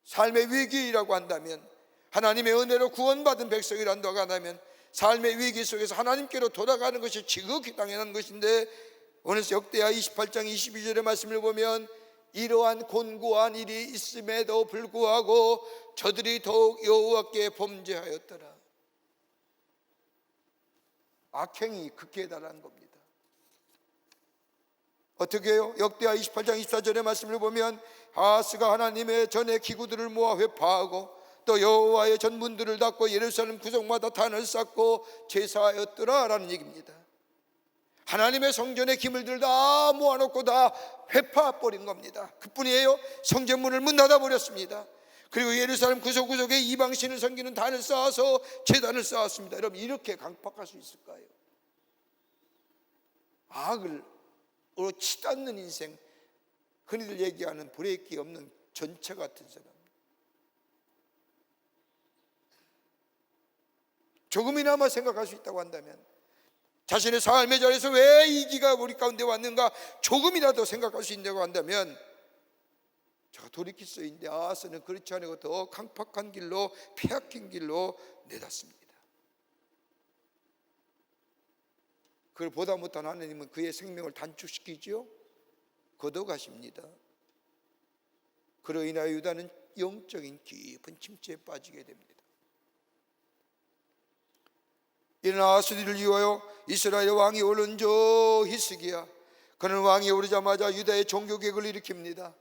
삶의 위기라고 한다면, 하나님의 은혜로 구원받은 백성이란다고 한다면 삶의 위기 속에서 하나님께로 돌아가는 것이 지극히 당연한 것인데, 오늘 역대하 28장 22절의 말씀을 보면 이러한 곤고한 일이 있음에도 불구하고 저들이 더욱 여호와께 범죄하였더라. 악행이 극기에 달한 겁니다. 어떻게 해요? 역대하 28장 24절의 말씀을 보면 아하스가 하나님의 전의 기구들을 모아 회파하고 또 여호와의 전문들을 닫고 예루살렘 구석마다 단을 쌓고 제사하였더라 라는 얘기입니다. 하나님의 성전의 기물들을 다 모아놓고 다 회파해버린 겁니다. 그뿐이에요. 성전문을 문 닫아버렸습니다. 그리고 예루살렘 구석구석에 이방신을 섬기는 단을 쌓아서 제단을 쌓았습니다. 여러분 이렇게 강팍할 수 있을까요? 악을 치닫는 인생, 흔히들 얘기하는 브레이크 없는 전체 같은 사람. 조금이나마 생각할 수 있다고 한다면, 자신의 삶의 자리에서 왜 이 기가 우리 가운데 왔는가 조금이라도 생각할 수 있다고 한다면, 제가 돌이킬 수 있는데 아하스는 그렇지 않고 더 강팍한 길로, 폐악한 길로 내닫습니다. 그걸 보다 못한 하나님은 그의 생명을 단축시키지요, 걷어가십니다. 그로 인하여 유다는 영적인 깊은 침체에 빠지게 됩니다. 이런 아하스를 이유하여 이스라엘 왕이 오른 저 히스기야, 그는 왕이 오르자마자 유다의 종교개혁을 일으킵니다.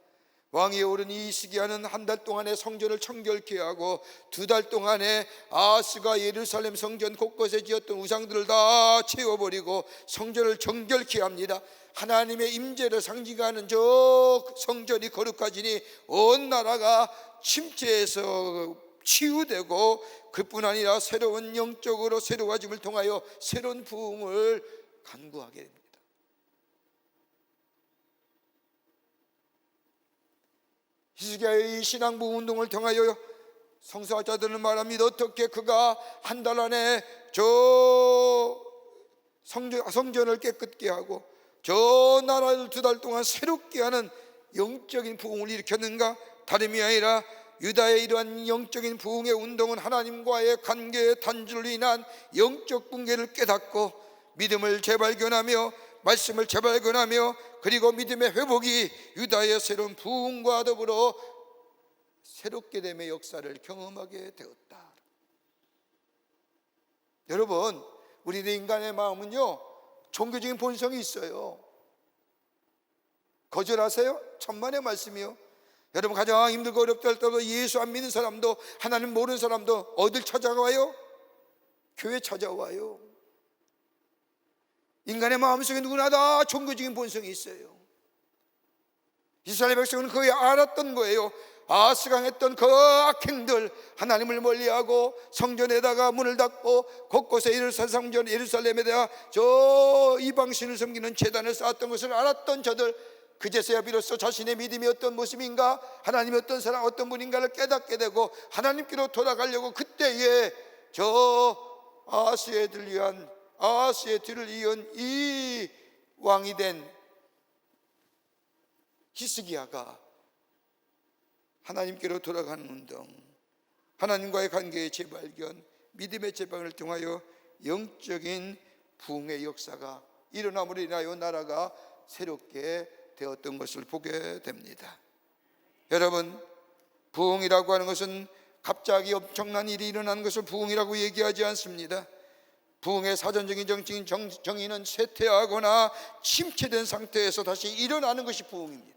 왕이 오른 이 히스기야는 한 달 동안에 성전을 청결케 하고 2달 동안에 아하스가 예루살렘 성전 곳곳에 지었던 우상들을 다 채워버리고 성전을 정결케 합니다. 하나님의 임재를 상징하는 저 성전이 거룩해지니 온 나라가 침체에서 치유되고, 그뿐 아니라 새로운 영적으로 새로워짐을 통하여 새로운 부흥을 간구하게 됩니다. 히스기야의 이 신앙부흥 운동을 통하여 성서학자들은 말합니다. 어떻게 그가 한 달 안에 저 성전을 깨끗게 하고 저 나라를 2달 동안 새롭게 하는 영적인 부흥을 일으켰는가? 다름이 아니라 유다의 이러한 영적인 부흥의 운동은 하나님과의 관계의 단절로 인한 영적 붕괴를 깨닫고 믿음을 재발견하며 말씀을 재발견하며 그리고 믿음의 회복이 유다의 새로운 부흥과 더불어 새롭게 됨의 역사를 경험하게 되었다. 여러분, 우리의 인간의 마음은요, 종교적인 본성이 있어요. 거절하세요? 천만의 말씀이요. 여러분, 가장 힘들고 어렵다 할 때도 예수 안 믿는 사람도, 하나님 모르는 사람도 어딜 찾아와요? 교회 찾아와요. 인간의 마음속에 누구나 다 종교적인 본성이 있어요. 이스라엘 백성은 그게 알았던 거예요. 아하스가 했던 그 악행들, 하나님을 멀리하고 성전에다가 문을 닫고 곳곳에 성전 예루살렘에다가 저 이방신을 섬기는 제단을 쌓았던 것을 알았던 저들, 그제서야 비로소 자신의 믿음이 어떤 모습인가, 하나님이 어떤 사람, 어떤 분인가를 깨닫게 되고 하나님께로 돌아가려고 그때에 저 아하스의 뒤를 이은 이 왕이 된 히스기야가 하나님께로 돌아가는 운동, 하나님과의 관계의 재발견, 믿음의 재발을 통하여 영적인 부흥의 역사가 일어남으로 인하여 나라가 새롭게 되었던 것을 보게 됩니다. 여러분, 부흥이라고 하는 것은 갑자기 엄청난 일이 일어난 것을 부흥이라고 얘기하지 않습니다. 부흥의 사전적인 정의는 쇠퇴하거나 침체된 상태에서 다시 일어나는 것이 부흥입니다.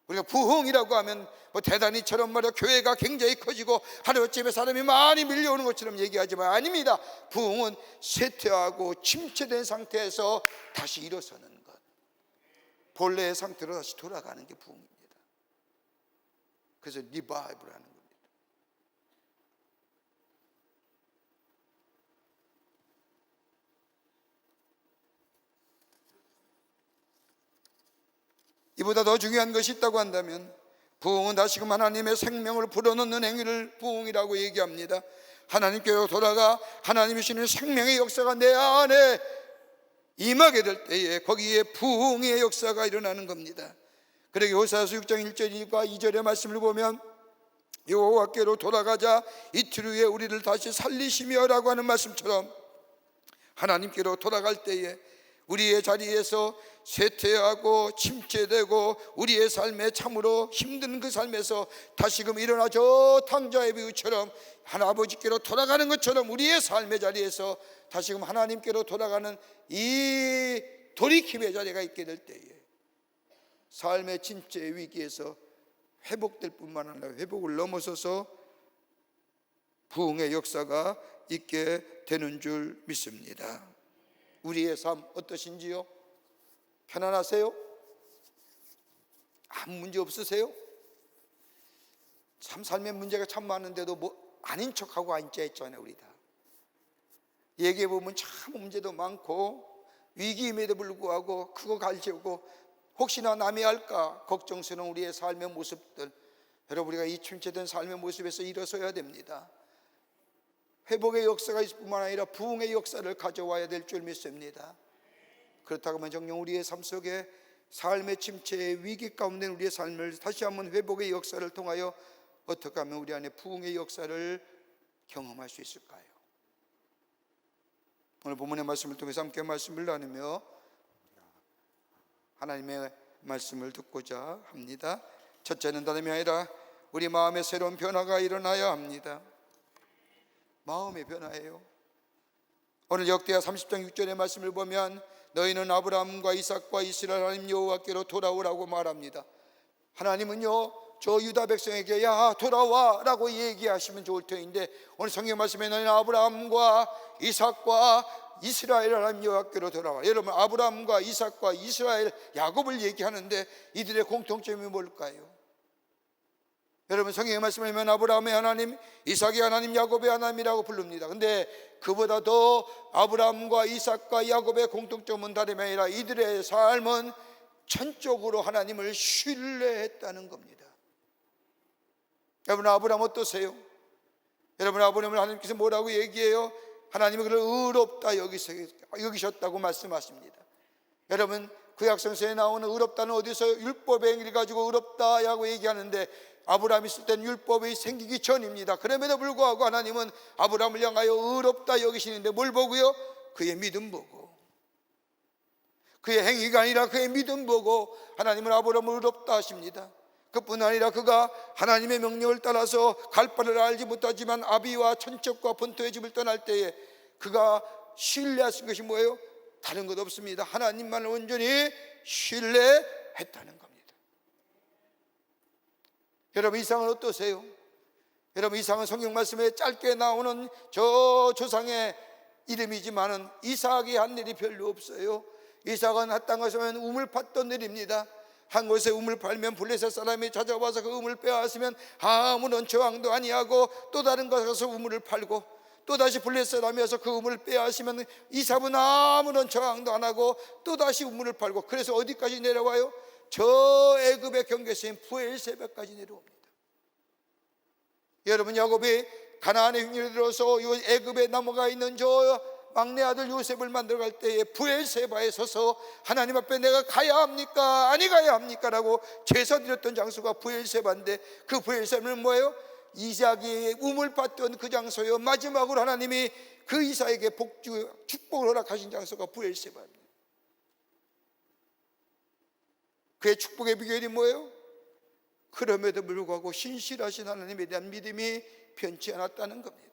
우리가 부흥이라고 하면 대단히처럼 말이야 교회가 굉장히 커지고 하루아침에 사람이 많이 밀려오는 것처럼 얘기하지만 아닙니다. 부흥은 쇠퇴하고 침체된 상태에서 다시 일어서는 것, 본래의 상태로 다시 돌아가는 게 부흥입니다. 그래서 리바이브라는 겁니다. 이보다 더 중요한 것이 있다고 한다면 부흥은 다시금 하나님의 생명을 불어넣는 행위를 부흥이라고 얘기합니다. 하나님께로 돌아가 하나님이 주시는 생명의 역사가 내 안에 임하게 될 때에 거기에 부흥의 역사가 일어나는 겁니다. 그러기 호세아서 6장 1절과 2절의 말씀을 보면 여호와께로 돌아가자 이틀 후에 우리를 다시 살리시며 라고 하는 말씀처럼 하나님께로 돌아갈 때에 우리의 자리에서 쇠퇴하고 침체되고 우리의 삶에 참으로 힘든 그 삶에서 다시금 일어나 저 탕자의 비유처럼 하나아버지께로 돌아가는 것처럼 우리의 삶의 자리에서 다시금 하나님께로 돌아가는 이 돌이킴의 자리가 있게 될 때에 삶의 침체의 위기에서 회복될 뿐만 아니라 회복을 넘어서서 부흥의 역사가 있게 되는 줄 믿습니다. 우리의 삶 어떠신지요? 편안하세요? 아무 문제 없으세요? 참 삶의 문제가 참 많은데도 뭐 아닌 척하고 앉아있잖아요. 우리 다 얘기해보면 참 문제도 많고 위기임에도 불구하고 그거 가지고 혹시나 남이 할까 걱정스러운 우리의 삶의 모습들, 여러분 우리가 이 침체된 삶의 모습에서 일어서야 됩니다. 회복의 역사가 있을 뿐만 아니라 부흥의 역사를 가져와야 될 줄 믿습니다. 그렇다고 하면 정녕 우리의 삶 속에 삶의 침체의 위기 가운데 우리의 삶을 다시 한번 회복의 역사를 통하여 어떻게 하면 우리 안에 부흥의 역사를 경험할 수 있을까요? 오늘 본문의 말씀을 통해서 함께 말씀을 나누며 하나님의 말씀을 듣고자 합니다. 첫째는 다름이 아니라 우리 마음에 새로운 변화가 일어나야 합니다. 마음의 변화예요. 오늘 역대하 30장 6절의 말씀을 보면 너희는 아브라함과 이삭과 이스라엘 하나님 여호와께로 돌아오라고 말합니다. 하나님은요 저 유다 백성에게 야 돌아와 라고 얘기하시면 좋을 터인데 오늘 성경 말씀에 너희는 아브라함과 이삭과 이스라엘 하나님 여호와께로 돌아와. 여러분 아브라함과 이삭과 이스라엘 야곱을 얘기하는데 이들의 공통점이 뭘까요? 여러분 성경의 말씀을 보면 아브라함의 하나님, 이삭의 하나님, 야곱의 하나님이라고 부릅니다. 근데 그보다 더 아브라함과 이삭과 야곱의 공통점은 다름이 아니라 이들의 삶은 전적으로 하나님을 신뢰했다는 겁니다. 여러분 아브라함 어떠세요? 여러분 아브라함을 하나님께서 뭐라고 얘기해요? 하나님이 그를 의롭다 여기셨다고 말씀하십니다. 여러분 구약성서에 나오는 의롭다는 어디서 율법의 행위를 가지고 의롭다라고 얘기하는데 아브라함이 있을 때는 율법이 생기기 전입니다. 그럼에도 불구하고 하나님은 아브라함을 향하여 의롭다 여기시는데 뭘 보고요? 그의 믿음 보고, 그의 행위가 아니라 그의 믿음 보고 하나님은 아브라함을 의롭다 하십니다. 그뿐 아니라 그가 하나님의 명령을 따라서 갈 바를 알지 못하지만 아비와 천척과 본토의 집을 떠날 때에 그가 신뢰하신 것이 뭐예요? 다른 것 없습니다. 하나님만을 온전히 신뢰했다는 겁니다. 여러분, 이상은 어떠세요? 여러분, 이상은 성경 말씀에 짧게 나오는 저 조상의 이름이지만은 이삭이 한 일이 별로 없어요. 이삭은 한 곳에 우물 팠던 일입니다. 한 곳에 우물 팔면 블레셋 사람이 찾아와서 그 우물을 빼앗으면 아무런 저항도 아니하고 또 다른 곳에 가서 우물을 팔고 또다시 블레셋 사람이 와서 그 우물을 빼앗으면 이삭은 아무런 저항도 안 하고 또다시 우물을 팔고, 그래서 어디까지 내려와요? 저 애굽의 경계선인 브엘세바까지 내려옵니다. 여러분, 야곱이 가나안의 흉년에 들어서 애굽에 넘어가 있는 저 막내 아들 요셉을 만들어 갈 때에 브엘세바에 서서 하나님 앞에 내가 가야 합니까? 아니 가야 합니까? 라고 제사 드렸던 장소가 브엘세바인데, 그 브엘세바는 뭐예요? 이삭이 우물 팠던 그 장소요. 마지막으로 하나님이 그 이삭에게 축복을 허락하신 장소가 브엘세바입니다. 그의 축복의 비결이 뭐예요? 그럼에도 불구하고 신실하신 하나님에 대한 믿음이 변치 않았다는 겁니다.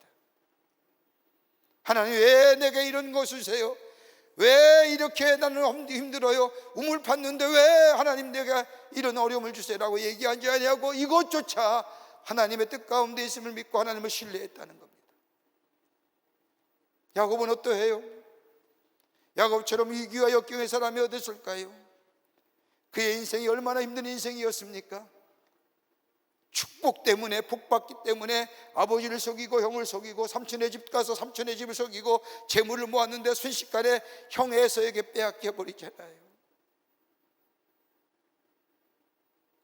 하나님, 왜 내게 이런 것을 주세요? 왜 이렇게 나는 힘들어요? 우물 팠는데 왜 하나님 내가 이런 어려움을 주세요라고 얘기하지 아니하고 이것조차 하나님의 뜻 가운데 있음을 믿고 하나님을 신뢰했다는 겁니다. 야곱은 어떠해요? 야곱처럼 위기와 역경의 사람이 어땠을까요? 그의 인생이 얼마나 힘든 인생이었습니까? 축복 때문에, 복받기 때문에 아버지를 속이고 형을 속이고 삼촌의 집 가서 삼촌의 집을 속이고 재물을 모았는데 순식간에 형의 에서에게 빼앗겨 버리잖아요.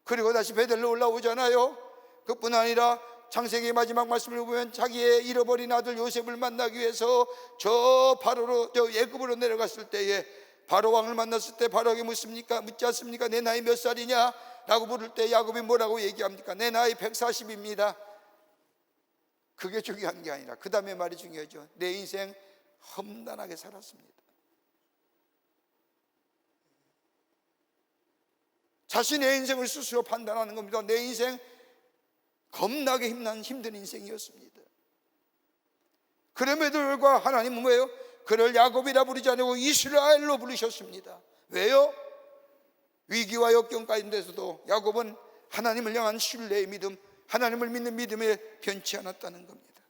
그리고 다시 베델로 올라오잖아요. 그뿐 아니라 창세기 마지막 말씀을 보면 자기의 잃어버린 아들 요셉을 만나기 위해서 저 애굽으로 내려갔을 때에 바로 왕을 만났을 때 바로에게 묻지 않습니까? 내 나이 몇 살이냐? 라고 물을 때 야곱이 뭐라고 얘기합니까? 내 나이 140입니다. 그게 중요한 게 아니라 그 다음에 말이 중요하죠. 내 인생 험난하게 살았습니다. 자신의 인생을 스스로 판단하는 겁니다. 내 인생 겁나게 힘든 인생이었습니다. 그럼에도 불구하고 하나님은 뭐예요? 그를 야곱이라 부르지 않고 이스라엘로 부르셨습니다. 왜요? 위기와 역경 가운데서도 야곱은 하나님을 향한 신뢰의 믿음, 하나님을 믿는 믿음에 변치 않았다는 겁니다.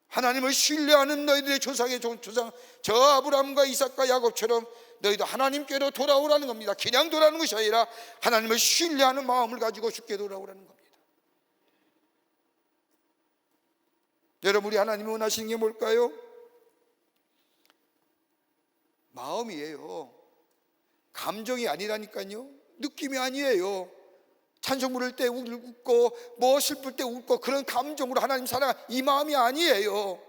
하나님을 신뢰하는 너희들의 조상의 조상 저 아브라함과 이삭과 야곱처럼 너희도 하나님께로 돌아오라는 겁니다. 그냥 돌아오는 것이 아니라 하나님을 신뢰하는 마음을 가지고 죽게 돌아오라는 겁니다. 여러분, 우리 하나님이 원하시는 게 뭘까요? 마음이에요. 감정이 아니라니까요. 느낌이 아니에요. 찬송 부를 때 웃고 뭐 슬플 때 웃고 그런 감정으로 하나님 사랑, 이 마음이 아니에요.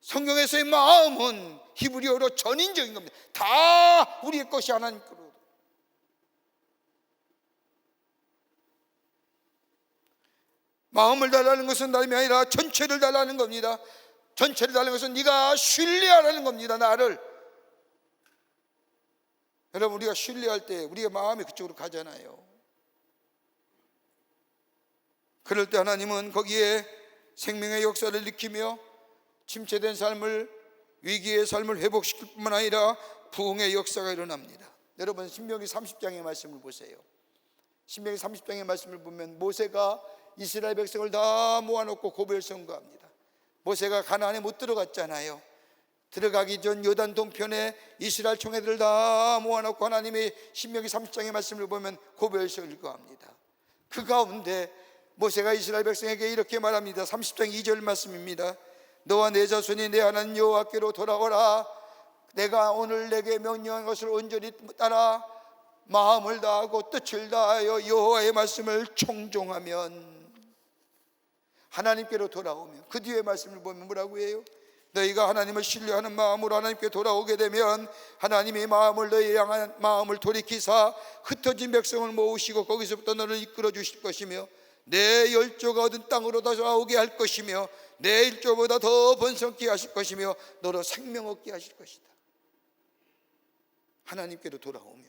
성경에서의 마음은 히브리어로 전인적인 겁니다. 다 우리의 것이 하나님 거로. 마음을 달라는 것은 다름이 아니라 전체를 달라는 겁니다. 전체를 달라는 것은 네가 신뢰하라는 겁니다. 나를. 여러분, 우리가 신뢰할 때 우리의 마음이 그쪽으로 가잖아요. 그럴 때 하나님은 거기에 생명의 역사를 일으키며 침체된 삶을, 위기의 삶을 회복시킬 뿐만 아니라 부흥의 역사가 일어납니다. 여러분, 신명기 30장의 말씀을 보세요. 신명기 30장의 말씀을 보면 모세가 이스라엘 백성을 다 모아놓고 고별 선거합니다. 모세가 가나안에 못 들어갔잖아요. 들어가기 전 요단 동편에 이스라엘 총회들을 다 모아놓고 하나님의 신명기 30장의 말씀을 보면 고별서를 읽어합니다. 그 가운데 모세가 이스라엘 백성에게 이렇게 말합니다. 30장 2절 말씀입니다. 너와 내 자손이 내 하나님 여호와께로 돌아오라. 내가 오늘 내게 명령한 것을 온전히 따라 마음을 다하고 뜻을 다하여 여호와의 말씀을 청종하면, 하나님께로 돌아오면, 그 뒤에 말씀을 보면 뭐라고 해요? 너희가 하나님을 신뢰하는 마음으로 하나님께 돌아오게 되면 하나님의 마음을 너희 향한 마음을 돌이키사 흩어진 백성을 모으시고 거기서부터 너를 이끌어 주실 것이며 내 열조가 얻은 땅으로 돌아오게 할 것이며 내 일조보다 더 번성케 하실 것이며 너로 생명 얻게 하실 것이다. 하나님께로 돌아오면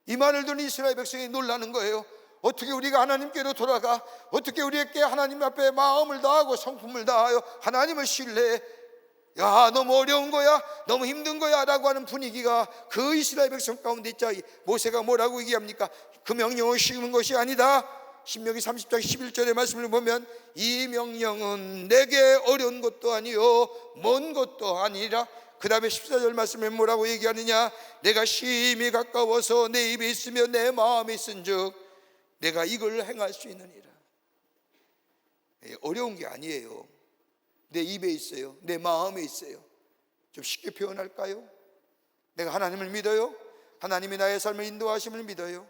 이 말을 듣는 이스라엘 백성이 놀라는 거예요. 어떻게 우리가 하나님께로 돌아가? 어떻게 우리에게 하나님 앞에 마음을 다하고 성품을 다하여 하나님을 신뢰해? 야, 너무 어려운 거야, 너무 힘든 거야 라고 하는 분위기가 그 이스라엘 백성 가운데 있자. 모세가 뭐라고 얘기합니까? 그 명령은 쉬운 것이 아니다. 신명기 30장 11절의 말씀을 보면 이 명령은 내게 어려운 것도 아니요 먼 것도 아니라, 그 다음에 14절 말씀에 뭐라고 얘기하느냐? 내가 심히 가까워서 내 입에 있으며 내 마음에 있은즉 내가 이걸 행할 수 있느니라. 어려운 게 아니에요. 내 입에 있어요. 내 마음에 있어요. 좀 쉽게 표현할까요? 내가 하나님을 믿어요. 하나님이 나의 삶을 인도하심을 믿어요.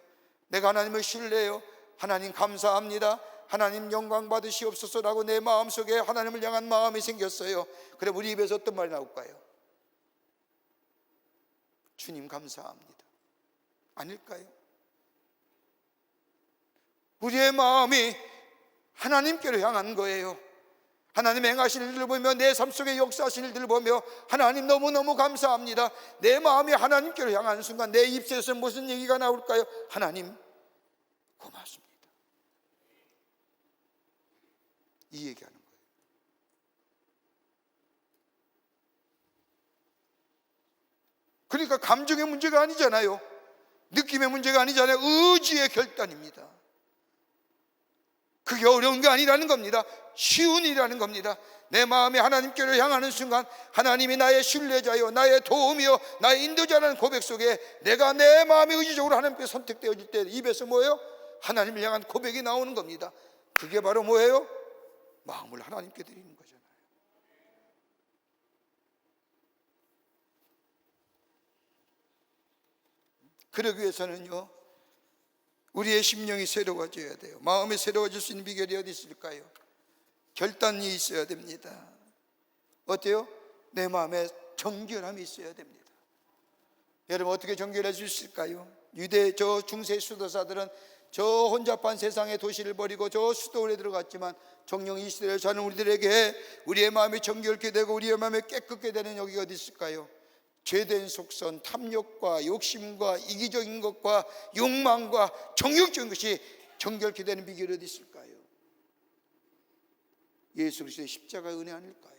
내가 하나님을 신뢰해요. 하나님 감사합니다, 하나님 영광 받으시옵소서라고 내 마음속에 하나님을 향한 마음이 생겼어요. 그럼 우리 입에서 어떤 말이 나올까요? 주님 감사합니다 아닐까요? 우리의 마음이 하나님께로 향한 거예요. 하나님 행하시는 일을 보며, 내 삶 속에 역사하시는 일들을 보며 하나님 너무너무 감사합니다. 내 마음이 하나님께로 향하는 순간 내 입에서 무슨 얘기가 나올까요? 하나님 고맙습니다. 이 얘기하는 거예요. 그러니까 감정의 문제가 아니잖아요. 느낌의 문제가 아니잖아요. 의지의 결단입니다. 그게 어려운 게 아니라는 겁니다. 쉬운 일이라는 겁니다. 내 마음이 하나님께로 향하는 순간 하나님이 나의 신뢰자요, 나의 도움이요, 나의 인도자라는 고백 속에 내가 내 마음이 의지적으로 하나님께 선택되어질 때 입에서 뭐예요? 하나님을 향한 고백이 나오는 겁니다. 그게 바로 뭐예요? 마음을 하나님께 드리는 거잖아요. 그러기 위해서는요, 우리의 심령이 새로워져야 돼요. 마음이 새로워질 수 있는 비결이 어디 있을까요? 결단이 있어야 됩니다. 어때요? 내 마음에 정결함이 있어야 됩니다. 여러분, 어떻게 정결할 수 있을까요? 유대 저 중세 수도사들은 저 혼잡한 세상의 도시를 버리고 저 수도원에 들어갔지만 정령 이 시대에 사는 우리들에게 우리의 마음이 정결케 되고 우리의 마음이 깨끗게 되는 여기가 어디 있을까요? 죄된 속성, 탐욕과 욕심과 이기적인 것과 욕망과 정욕적인 것이 정결케 되는 비결이 어디 있을까요? 예수 그리스도의 십자가의 은혜 아닐까요?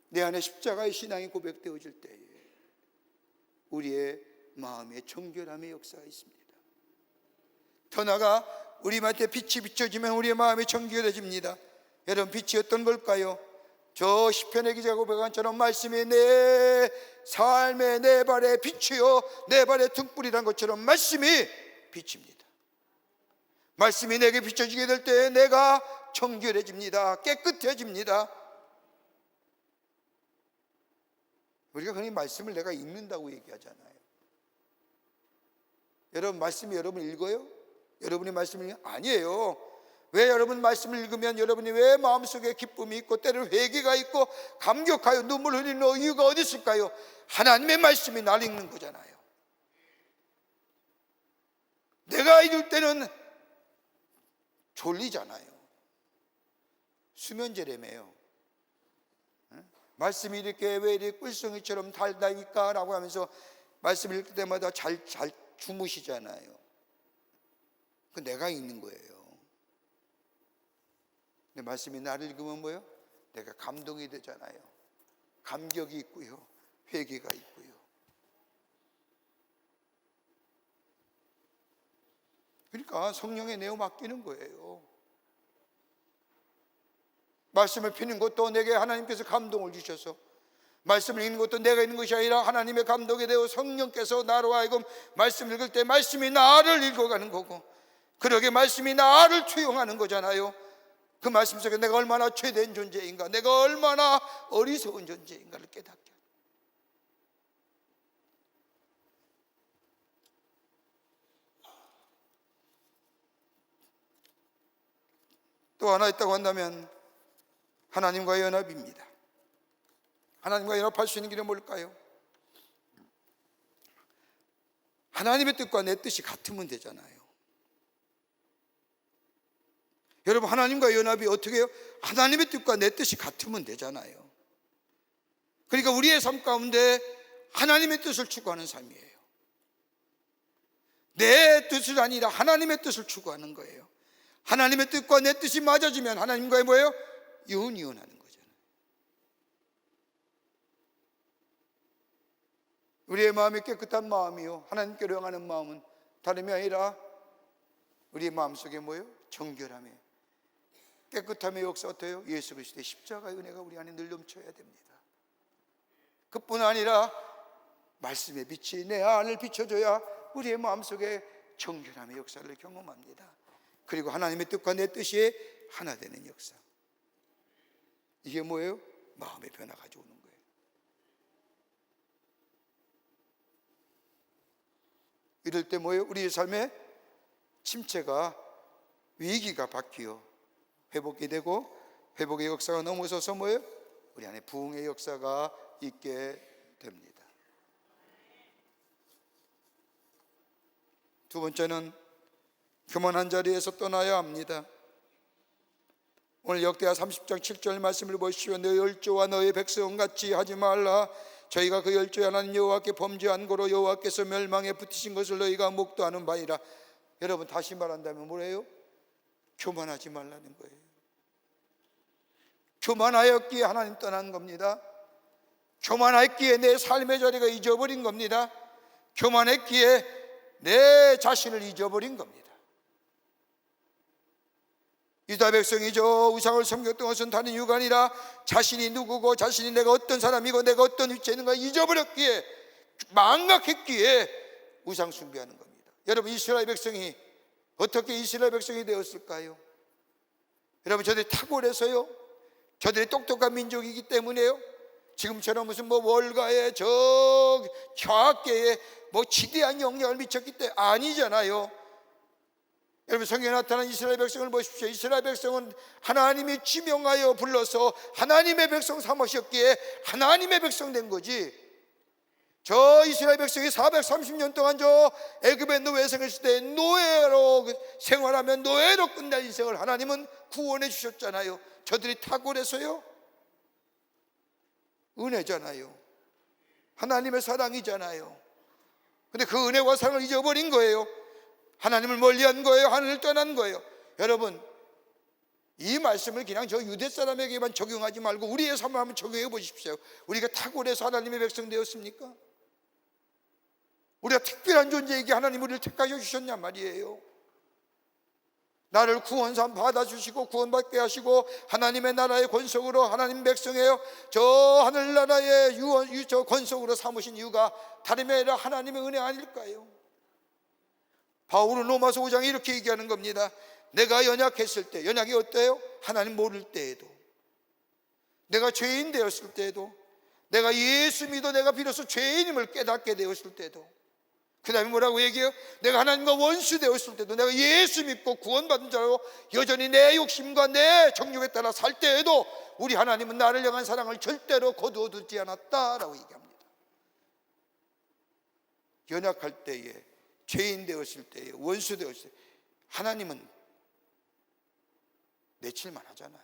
내 안에 십자가의 신앙이 고백되어질 때에 우리의 마음의 정결함의 역사가 있습니다. 더 나아가 우리 마음에 빛이 비춰지면 우리의 마음이 정결해집니다. 여러분, 빛이 어떤 걸까요? 저 시편의 기자가 고백한 처럼 말씀이 내 삶의 내 발의 빛이요 내 발의 등불이란 것처럼 말씀이 빛입니다. 말씀이 내게 비춰지게 될 때 내가 정결해집니다. 깨끗해집니다. 우리가 흔히 말씀을 내가 읽는다고 얘기하잖아요. 여러분, 말씀이 여러분 읽어요? 여러분이 말씀을 읽어요? 아니에요. 왜 여러분 말씀을 읽으면 여러분이 왜 마음속에 기쁨이 있고 때로는 회개가 있고 감격하여 눈물 흘리는 이유가 어디 있을까요? 하나님의 말씀이 날 읽는 거잖아요. 내가 읽을 때는 졸리잖아요. 수면제래매요. 말씀이 이렇게 왜 이렇게 꿀송이처럼 달다니까 라고 하면서 말씀을 읽을 때마다 잘 주무시잖아요. 그 내가 읽는 거예요. 내 말씀이 나를 읽으면 뭐예요? 내가 감동이 되잖아요. 감격이 있고요, 회개가 있고요. 그러니까 성령의 내어 맡기는 거예요. 말씀을 피는 것도 내게 하나님께서 감동을 주셔서, 말씀을 읽는 것도 내가 읽는 것이 아니라 하나님의 감동이 되어 성령께서 나로 하여금 말씀을 읽을 때 말씀이 나를 읽어가는 거고, 그러게 말씀이 나를 투영하는 거잖아요. 그 말씀 속에 내가 얼마나 죄된 존재인가, 내가 얼마나 어리석은 존재인가를 깨닫게 합니다. 또 하나 있다고 한다면 하나님과의 연합입니다. 하나님과 연합할 수 있는 길은 뭘까요? 하나님의 뜻과 내 뜻이 같으면 되잖아요. 여러분, 하나님과 연합이 어떻게 해요? 하나님의 뜻과 내 뜻이 같으면 되잖아요. 그러니까 우리의 삶 가운데 하나님의 뜻을 추구하는 삶이에요. 내 뜻이 아니라 하나님의 뜻을 추구하는 거예요. 하나님의 뜻과 내 뜻이 맞아지면 하나님과의 뭐예요? 이혼하는 거잖아요. 우리의 마음이 깨끗한 마음이요, 하나님께로 향하는 마음은 다름이 아니라 우리의 마음속에 뭐예요? 정결함에, 깨끗함의 역사 어때요? 예수 그리스도의 십자가의 은혜가 우리 안에 늘 넘쳐야 됩니다. 그뿐 아니라 말씀의 빛이 내 안을 비춰줘야 우리의 마음속에 정결함의 역사를 경험합니다. 그리고 하나님의 뜻과 내 뜻이 하나 되는 역사. 이게 뭐예요? 마음의 변화 가져오는 거예요. 이럴 때 뭐예요? 우리의 삶에 침체가, 위기가 바뀌어 회복이 되고, 회복의 역사가 넘어서서 뭐예요? 우리 안에 부흥의 역사가 있게 됩니다. 두 번째는 교만한 자리에서 떠나야 합니다. 오늘 역대하 30장 7절 말씀을 보시오. 너 열조와 너의 백성같이 하지 말라. 저희가 그 열조의 하나님 여호와께 범죄한 고로 여호와께서 멸망에 붙이신 것을 너희가 목도하는 바니라. 여러분, 다시 말한다면 뭐래요? 교만하지 말라는 거예요. 교만하였기에 하나님 떠난 겁니다. 교만했기에 내 삶의 자리가 잊어버린 겁니다. 교만했기에 내 자신을 잊어버린 겁니다. 유다 백성이 저 우상을 섬겼던 것은 다른 이유가 아니라 자신이 누구고, 자신이 내가 어떤 사람이고, 내가 어떤 위치에 있는가 잊어버렸기에, 망각했기에 우상 숭배하는 겁니다. 여러분, 이스라엘 백성이 어떻게 이스라엘 백성이 되었을까요? 여러분, 저들이 탁월해서요? 저들이 똑똑한 민족이기 때문에요? 지금처럼 무슨 월가에 저 과학계에 지대한 영향을 미쳤기 때문에 아니잖아요. 여러분, 성경에 나타난 이스라엘 백성을 보십시오. 이스라엘 백성은 하나님이 지명하여 불러서 하나님의 백성 삼으셨기에 하나님의 백성 된 거지. 저 이스라엘 백성이 430년 동안 저 애굽의 노예 생활했을 때 노예로 생활하면 노예로 끝날 인생을 하나님은 구원해 주셨잖아요. 저들이 탁월해서요? 은혜잖아요. 하나님의 사랑이잖아요. 근데 그 은혜와 사랑을 잊어버린 거예요. 하나님을 멀리한 거예요. 하늘을 떠난 거예요. 여러분, 이 말씀을 그냥 저 유대 사람에게만 적용하지 말고 우리의 삶을 한번 적용해 보십시오. 우리가 탁월해서 하나님의 백성 되었습니까? 우리가 특별한 존재에게 하나님 우리를 택하여 주셨냔 말이에요. 나를 구원삼 받아주시고 구원받게 하시고 하나님의 나라의 권속으로, 하나님 백성이에요, 저 하늘나라의 저 권속으로 삼으신 이유가 다름이 아니라 하나님의 은혜 아닐까요? 바울은 로마서 5장에 이렇게 얘기하는 겁니다. 내가 연약했을 때, 연약이 어때요? 하나님 모를 때에도, 내가 죄인 되었을 때에도, 내가 예수 믿어 내가 비로소 죄인임을 깨닫게 되었을 때도, 그 다음에 뭐라고 얘기해요? 내가 하나님과 원수 되었을 때도, 내가 예수 믿고 구원받은 자로 여전히 내 욕심과 내 정욕에 따라 살 때에도 우리 하나님은 나를 향한 사랑을 절대로 거두어 두지 않았다라고 얘기합니다. 연약할 때에, 죄인 되었을 때에, 원수 되었을 때 하나님은 내칠만 하잖아요.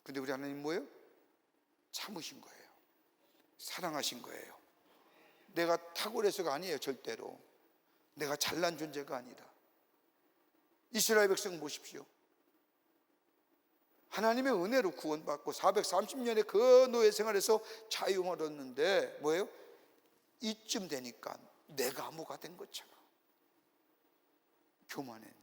근데 우리 하나님 뭐예요? 참으신 거예요. 사랑하신 거예요. 내가 탁월해서가 아니에요. 절대로 내가 잘난 존재가 아니다. 이스라엘 백성 보십시오. 하나님의 은혜로 구원받고 430년의 그 노예 생활에서 자유를 얻었는데 뭐예요? 이쯤 되니까 내가 뭐가 된 것처럼 교만한 거.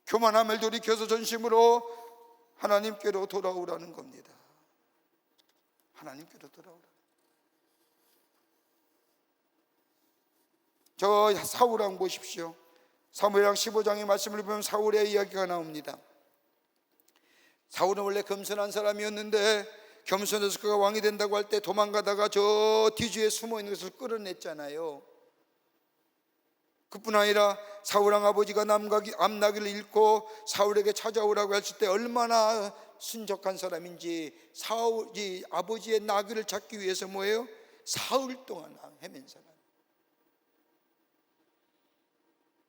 교만함을 돌이켜서 전심으로 하나님께로 돌아오라는 겁니다. 하나님께로 돌아오라. 저 사울왕 보십시오. 사무엘상 15장의 말씀을 보면 사울의 이야기가 나옵니다. 사울은 원래 겸손한 사람이었는데 겸손해서 그가 왕이 된다고 할 때 도망가다가 저 뒤주에 숨어 있는 것을 끌어냈잖아요. 그뿐 아니라 사울왕 아버지가 암나귀를 잃고 사울에게 찾아오라고 했을 때 얼마나 순적한 사람인지, 사울이 아버지의 나귀를 찾기 위해서 뭐예요? 사흘 동안 헤맨 사람.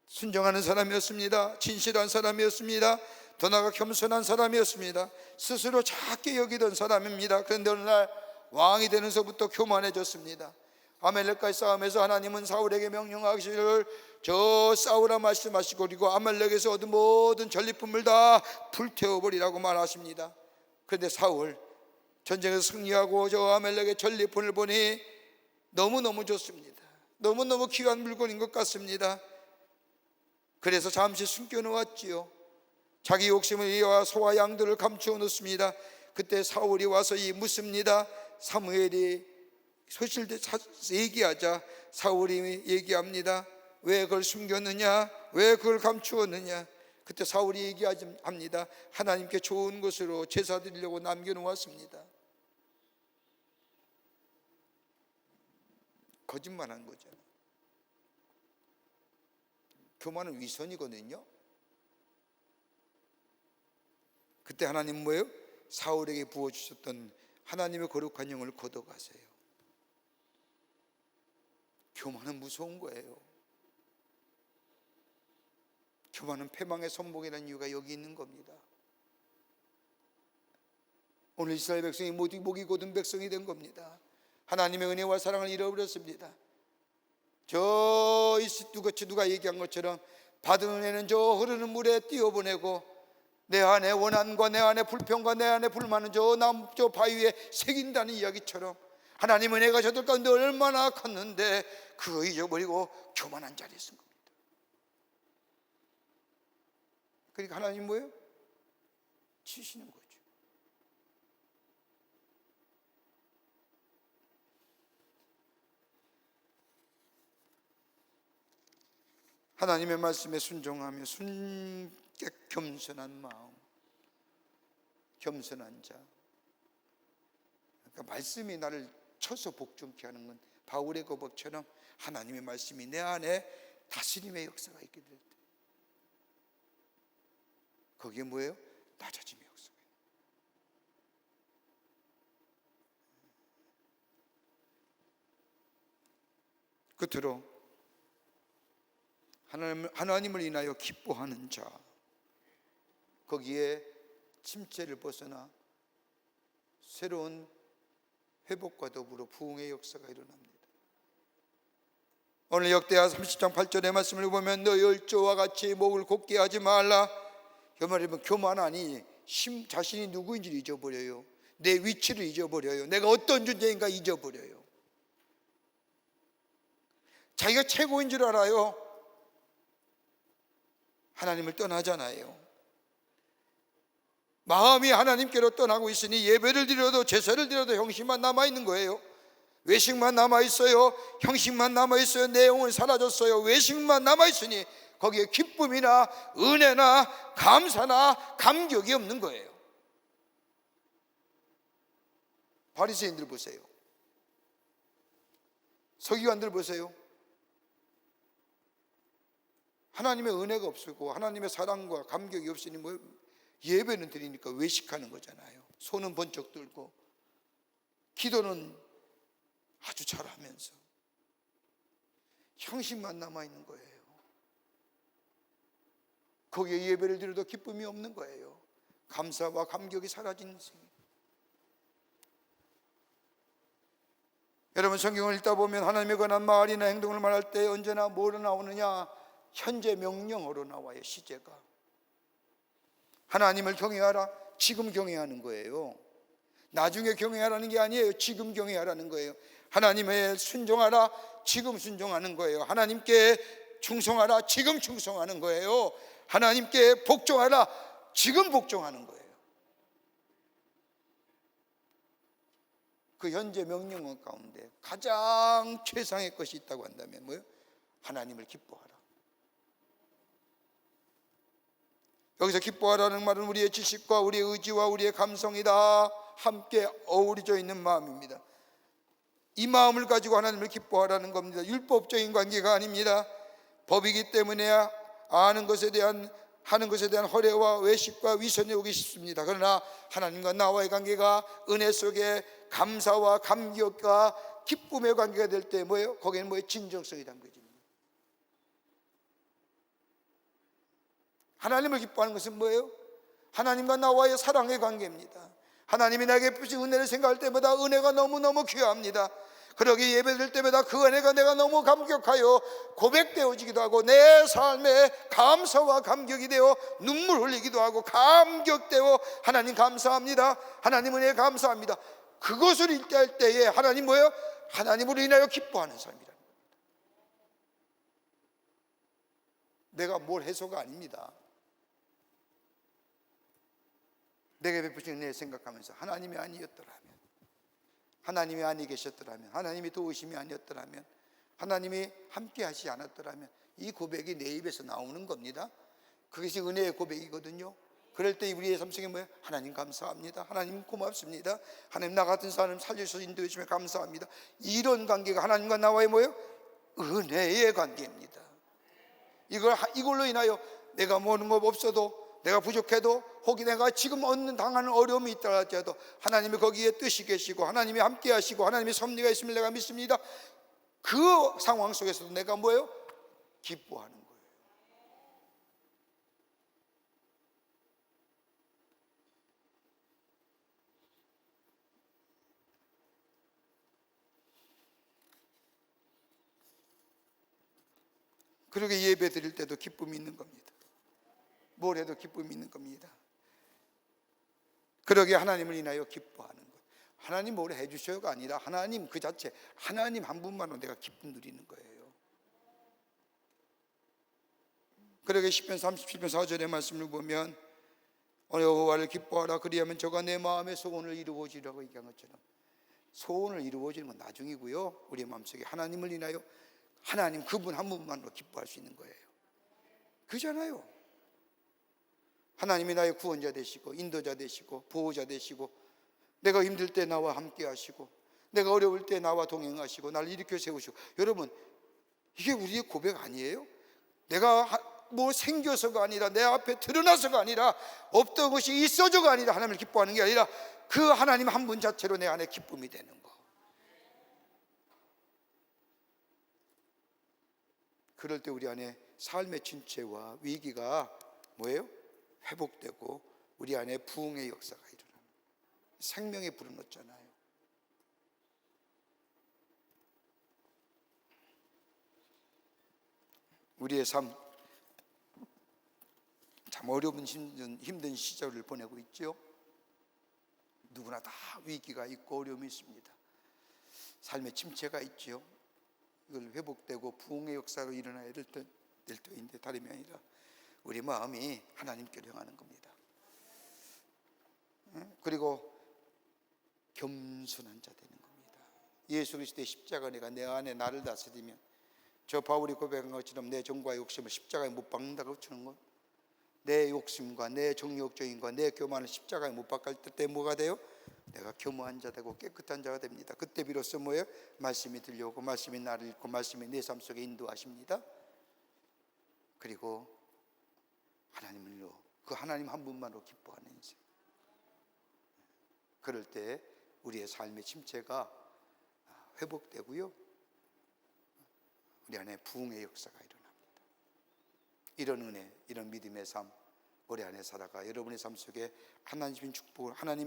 순정하는 사람이었습니다. 진실한 사람이었습니다. 더 나아가 겸손한 사람이었습니다. 스스로 작게 여기던 사람입니다. 그런데 어느 날 왕이 되면서부터 교만해졌습니다. 아말렉과의 싸움에서 하나님은 사울에게 명령하시기를 저 싸우라 말씀하시고 그리고 아말렉에서 얻은 모든 전리품을 다 불태워버리라고 말하십니다. 그런데 사울 전쟁에서 승리하고 저 아말렉의 전리품을 보니 너무너무 좋습니다. 너무너무 귀한 물건인 것 같습니다. 그래서 잠시 숨겨놓았지요. 자기 욕심을 이와 소와 양들을 감추어 놓습니다. 그때 사울이 와서 묻습니다. 사무엘이 소실대 얘기하자 사울이 얘기합니다. 왜 그걸 숨겼느냐? 왜 그걸 감추었느냐? 그때 사울이 얘기합니다. 하나님께 좋은 것으로 제사 드리려고 남겨놓았습니다. 거짓말한 거죠. 교만은 위선이거든요. 그때 하나님 뭐예요? 사울에게 부어주셨던 하나님의 거룩한 영을 걷어가세요. 교만은 무서운 거예요. 교만은 패망의 선봉이라는 이유가 여기 있는 겁니다. 오늘 이스라엘 백성이 모두 목이 곧은 백성이 된 겁니다. 하나님의 은혜와 사랑을 잃어버렸습니다. 누가 얘기한 것처럼 받은 은혜는 저 흐르는 물에 띄어보내고 내 안에 원한과 내 안에 불평과 내 안에 불만은 저 바위 위에 새긴다는 이야기처럼 하나님 은혜가 저들 가운데 얼마나 컸는데 그거 잊어버리고 교만한 자리에 쓴 겁니다. 그러니까 하나님 뭐예요? 치시는 거죠. 하나님의 말씀에 순종하며 순객 겸손한 마음, 겸손한 자. 그러니까 말씀이 나를 쳐서 복종케 하는 건 바울의 고백처럼 하나님의 말씀이 내 안에 다스림의 역사가 있게 될 때, 거기에 뭐예요? 낮아짐의 역사가 있는. 끝으로 하나님을 인하여 기뻐하는 자, 거기에 침체를 벗어나 새로운 회복과 더불어 부흥의 역사가 일어납니다. 오늘 역대하 30장 8절의 말씀을 보면 너 열조와 같이 목을 곧게 하지 말라. 그 말이면 교만하니 자신이 누구인지를 잊어버려요. 내 위치를 잊어버려요. 내가 어떤 존재인가 잊어버려요. 자기가 최고인 줄 알아요. 하나님을 떠나잖아요. 마음이 하나님께로 떠나고 있으니 예배를 드려도 제사를 드려도 형식만 남아있는 거예요. 외식만 남아있어요. 형식만 남아있어요. 내용은 사라졌어요. 외식만 남아있으니 거기에 기쁨이나 은혜나 감사나 감격이 없는 거예요. 바리새인들 보세요. 서기관들 보세요. 하나님의 은혜가 없고 하나님의 사랑과 감격이 없으니 뭐 예배는 드리니까 외식하는 거잖아요. 손은 번쩍 들고 기도는 아주 잘하면서 형식만 남아있는 거예요. 거기에 예배를 드려도 기쁨이 없는 거예요. 감사와 감격이 사라진 인생. 여러분 성경을 읽다 보면 하나님에 관한 말이나 행동을 말할 때 언제나 뭐로 나오느냐? 현재 명령어로 나와요. 시제가 하나님을 경외하라. 지금 경외하는 거예요. 나중에 경외하라는 게 아니에요. 지금 경외하라는 거예요. 하나님의 순종하라. 지금 순종하는 거예요. 하나님께 충성하라. 지금 충성하는 거예요. 하나님께 복종하라. 지금 복종하는 거예요. 그 현재 명령어 가운데 가장 최상의 것이 있다고 한다면 뭐예요? 하나님을 기뻐하라. 여기서 기뻐하라는 말은 우리의 지식과 우리의 의지와 우리의 감성이 다 함께 어우러져 있는 마음입니다. 이 마음을 가지고 하나님을 기뻐하라는 겁니다. 율법적인 관계가 아닙니다. 법이기 때문에 하는 것에 대한 허례와 외식과 위선이 오기 쉽습니다. 그러나 하나님과 나와의 관계가 은혜 속에 감사와 감격과 기쁨의 관계가 될 때 뭐예요? 거기에는 뭐예요? 진정성이 담겨집니다. 하나님을 기뻐하는 것은 뭐예요? 하나님과 나와의 사랑의 관계입니다. 하나님이 나에게 베푸신 은혜를 생각할 때마다 은혜가 너무너무 귀합니다. 그러기 예배드릴 때마다 그 은혜가 내가 너무 감격하여 고백되어지기도 하고 내 삶에 감사와 감격이 되어 눈물 흘리기도 하고 감격되어 하나님 감사합니다, 하나님 은혜 감사합니다. 그것을 일대할 때에 하나님 뭐예요? 하나님으로 인하여 기뻐하는 삶이라는 겁니다. 내가 뭘 해서가 아닙니다. 내게 베푸신 은혜를 생각하면서 하나님이 아니었더라면, 하나님이 아니 계셨더라면, 하나님이 도우심이 아니었더라면, 하나님이 함께 하시지 않았더라면, 이 고백이 내 입에서 나오는 겁니다. 그것이 은혜의 고백이거든요. 그럴 때 우리의 삶 속에 뭐예요? 하나님 감사합니다, 하나님 고맙습니다, 하나님 나 같은 사람 살려주셔서 인도해 주시면 감사합니다. 이런 관계가 하나님과 나와의 뭐예요? 은혜의 관계입니다. 이걸로 인하여 내가 모르는 것 없어도, 내가 부족해도, 혹시 내가 지금 당하는 어려움이 있다 할지라도 하나님이 거기에 뜻이 계시고 하나님이 함께 하시고 하나님의 섭리가 있음을 내가 믿습니다. 그 상황 속에서도 내가 뭐예요? 기뻐하는 거예요. 그러게 예배 드릴 때도 기쁨이 있는 겁니다. 뭘 해도 기쁨이 있는 겁니다. 그러게 하나님을 인하여 기뻐하는 것. 하나님 뭘 해주셔요가 아니라 하나님 그 자체, 하나님 한 분만으로 내가 기쁨 누리는 거예요. 그러게 시편 37편 4절의 말씀을 보면 여호와를 기뻐하라 그리하면 저가 내 마음의 소원을 이루어지라고 얘기한 것처럼, 소원을 이루어지는 건 나중이고요, 우리의 마음속에 하나님을 인하여 하나님 그분 한 분만으로 기뻐할 수 있는 거예요. 그잖아요. 하나님이 나의 구원자 되시고 인도자 되시고 보호자 되시고, 내가 힘들 때 나와 함께 하시고, 내가 어려울 때 나와 동행하시고, 나를 일으켜 세우시고. 여러분, 이게 우리의 고백 아니에요? 내가 뭐 생겨서가 아니라, 내 앞에 드러나서가 아니라, 없던 것이 있어져가 아니라 하나님을 기뻐하는 게 아니라 그 하나님 한 분 자체로 내 안에 기쁨이 되는 거. 그럴 때 우리 안에 삶의 진체와 위기가 뭐예요? 회복되고 우리 안에 부흥의 역사가 일어나는, 생명의 불을 넣잖아요. 우리의 삶 참 어려운 힘든 시절을 보내고 있죠. 누구나 다 위기가 있고 어려움이 있습니다. 삶의 침체가 있죠. 이걸 회복되고 부흥의 역사로 일어나야 될 때인데 다름이 아니라 우리 마음이 하나님께로 향하는 겁니다. 그리고 겸손한 자 되는 겁니다. 예수 그리스도의 십자가 내가 내 안에 나를 다스리면, 저 바울이 고백한 것처럼 내 정과 욕심을 십자가에 못 박는다고 치는 것, 내 욕심과 내 정욕적인과 내 교만을 십자가에 못 박을 때 뭐가 돼요? 내가 겸허한 자 되고 깨끗한 자가 됩니다. 그때 비로소 뭐예요? 말씀이 들려오고 말씀이 나를 읽고 말씀이 내 삶 속에 인도하십니다. 그리고 하나님을로, 그 하나님 한 분만으로 기뻐하는 인생. 그럴 때 우리의 삶의 침체가 회복되고요, 우리 안에 부흥의 역사가 일어납니다. 이런 은혜, 이런 믿음의 삶 우리 안에 살아가 여러분의 삶 속에 하나님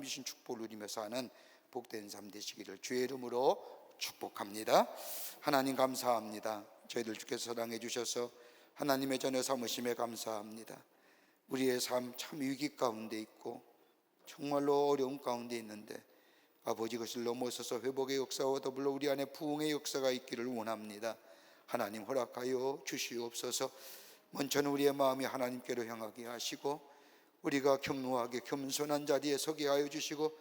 주신 축복을 누리며 사는 복된 삶 되시기를 주의 이름으로 축복합니다. 하나님 감사합니다. 저희들 주께서 사랑해 주셔서 하나님의 전혀 삼으심에 감사합니다. 우리의 삶 참 위기 가운데 있고 정말로 어려운 가운데 있는데 아버지, 그것을 넘어서서 회복의 역사와 더불어 우리 안에 부흥의 역사가 있기를 원합니다. 하나님 허락하여 주시옵소서. 먼저는 우리의 마음이 하나님께로 향하게 하시고 우리가 겸손하게 겸손한 자리에 서게 하여 주시고,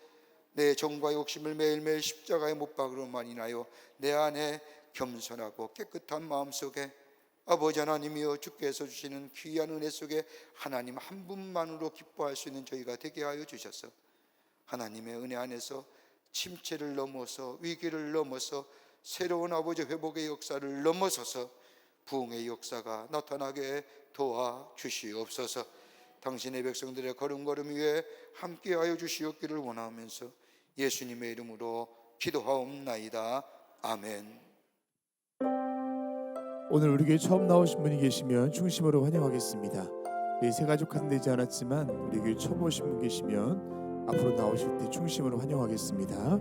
내 정과 욕심을 매일매일 십자가에 못 박으로만 인하여 내 안에 겸손하고 깨끗한 마음 속에 아버지 하나님이여 주께서 주시는 귀한 은혜 속에 하나님 한 분만으로 기뻐할 수 있는 저희가 되게 하여 주셔서 하나님의 은혜 안에서 침체를 넘어서 위기를 넘어서 새로운 아버지 회복의 역사를 넘어서서 부흥의 역사가 나타나게 도와주시옵소서. 당신의 백성들의 걸음걸음 위에 함께하여 주시옵기를 원하면서 예수님의 이름으로 기도하옵나이다. 아멘. 오늘 우리 교회 처음 나오신 분이 계시면 중심으로 환영하겠습니다. 새 가족한 되지 않았지만 우리 교회 처음 오신 분 계시면 앞으로 나오실 때 중심으로 환영하겠습니다.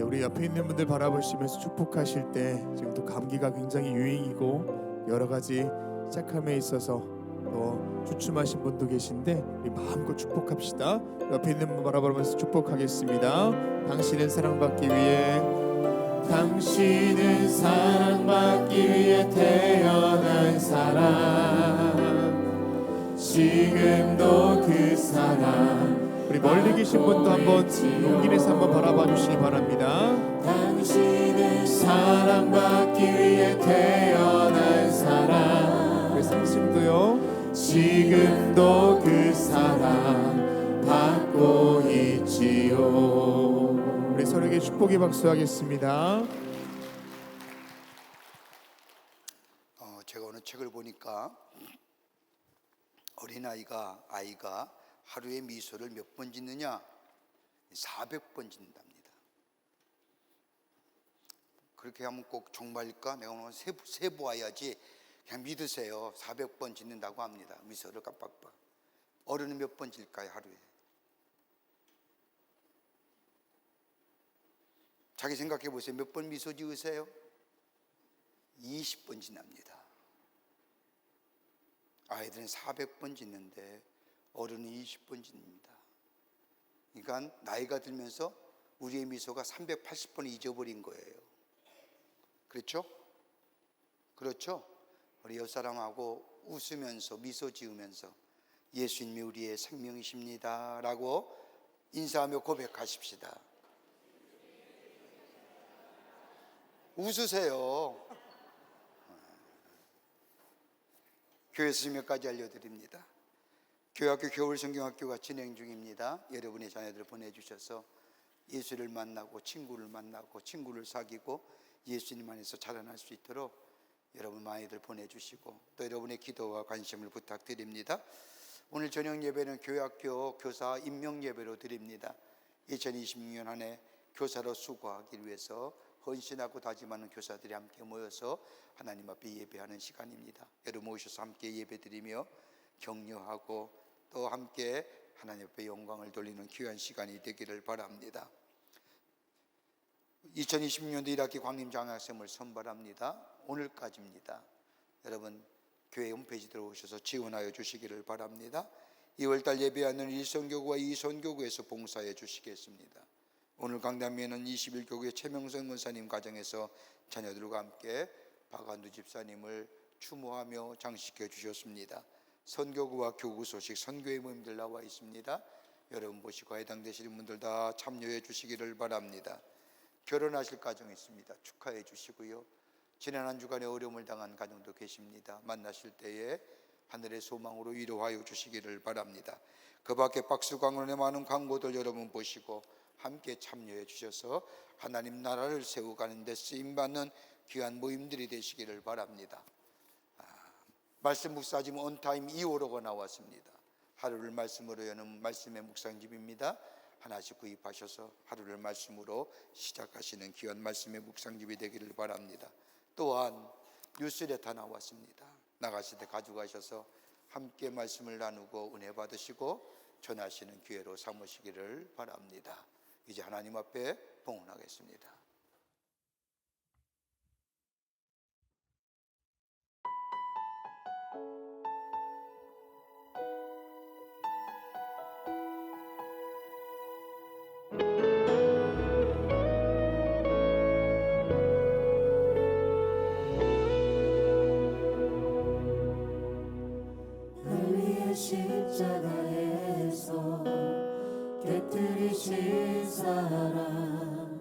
우리 옆에 있는 분들 바라보시면서 축복하실 때 지금 또 감기가 굉장히 유행이고 여러 가지 시작함에 있어서 또 주춤하신 분도 계신데 우리 마음껏 축복합시다. 옆에 있는 분 바라보면서 축복하겠습니다. 당신은 사랑받기 위해 당신은 사랑받기 위해 태어난 사람 지금도 그 사람 우리 멀리 계신 분도 한번 용기 내서 한번 바라봐 주시기 바랍니다. 당신은 사랑받기 위해 태어난 사람 우리 상심도요 지금도 그 사랑 받고 있지요. 우리 서로에게 축복의 박수 하겠습니다. 제가 오늘 책을 보니까 어린아이가 하루에 미소를 몇 번 짓느냐? 400번 짓는답니다. 그렇게 하면 꼭 정말일까? 내가 오늘 세보아야지. 그냥 믿으세요. 400번 짓는다고 합니다. 미소를 깜빡깜빡. 어른은 몇 번 짓을까요? 하루에? 자기 생각해 보세요. 몇 번 미소 지으세요? 20번 지납니다. 아이들은 400번 짓는데 어른은 20번 짓습니다. 그러니까 나이가 들면서 우리의 미소가 380번 잊어버린 거예요. 그렇죠? 그렇죠? 우리 옆사람하고 웃으면서 미소 지으면서 예수님이 우리의 생명이십니다 라고 인사하며 고백하십시다. 웃으세요. 교회 스님에까지 알려드립니다. 교회학교 겨울성경학교가 진행 중입니다. 여러분의 자녀들을 보내주셔서 예수를 만나고 친구를 사귀고 예수님 안에서 자라날 수 있도록 여러분 많이들 보내주시고 또 여러분의 기도와 관심을 부탁드립니다. 오늘 저녁 예배는 교회학교 교사 임명 예배로 드립니다. 2026년 한 해 교사로 수고하기 위해서 헌신하고 다짐하는 교사들이 함께 모여서 하나님 앞에 예배하는 시간입니다. 여러분 오셔서 함께 예배드리며 격려하고 또 함께 하나님 앞에 영광을 돌리는 귀한 시간이 되기를 바랍니다. 2026년도 1학기 광림장학생을 선발합니다. 오늘까지입니다. 여러분 교회 홈페이지 들어오셔서 지원하여 주시기를 바랍니다. 2월달 예배하는 일선교구와 이선교구에서 봉사해 주시겠습니다. 오늘 강단미에는 21교구의 최명선 권사님 가정에서 자녀들과 함께 박한두 집사님을 추모하며 장식해 주셨습니다. 선교구와 교구 소식 선교회 모임들 나와 있습니다. 여러분 보시고 해당되시는 분들 다 참여해 주시기를 바랍니다. 결혼하실 가정이 있습니다. 축하해 주시고요. 지난 한 주간에 어려움을 당한 가정도 계십니다. 만나실 때에 하늘의 소망으로 위로하여 주시기를 바랍니다. 그 밖에 박수광론의 많은 광고들 여러분 보시고 함께 참여해 주셔서 하나님 나라를 세워가는 데 쓰임받는 귀한 모임들이 되시기를 바랍니다. 말씀 묵상집 온타임 2호로가 나왔습니다. 하루를 말씀으로 여는 말씀의 묵상집입니다. 하나씩 구입하셔서 하루를 말씀으로 시작하시는 귀한 말씀의 묵상집이 되기를 바랍니다. 또한 뉴스레터 나왔습니다. 나가실 때 가져가셔서 함께 말씀을 나누고 은혜 받으시고 전하시는 기회로 삼으시기를 바랍니다. 이제 하나님 앞에 봉헌하겠습니다. 날 위해 십자가에서 깨뜨리신 사랑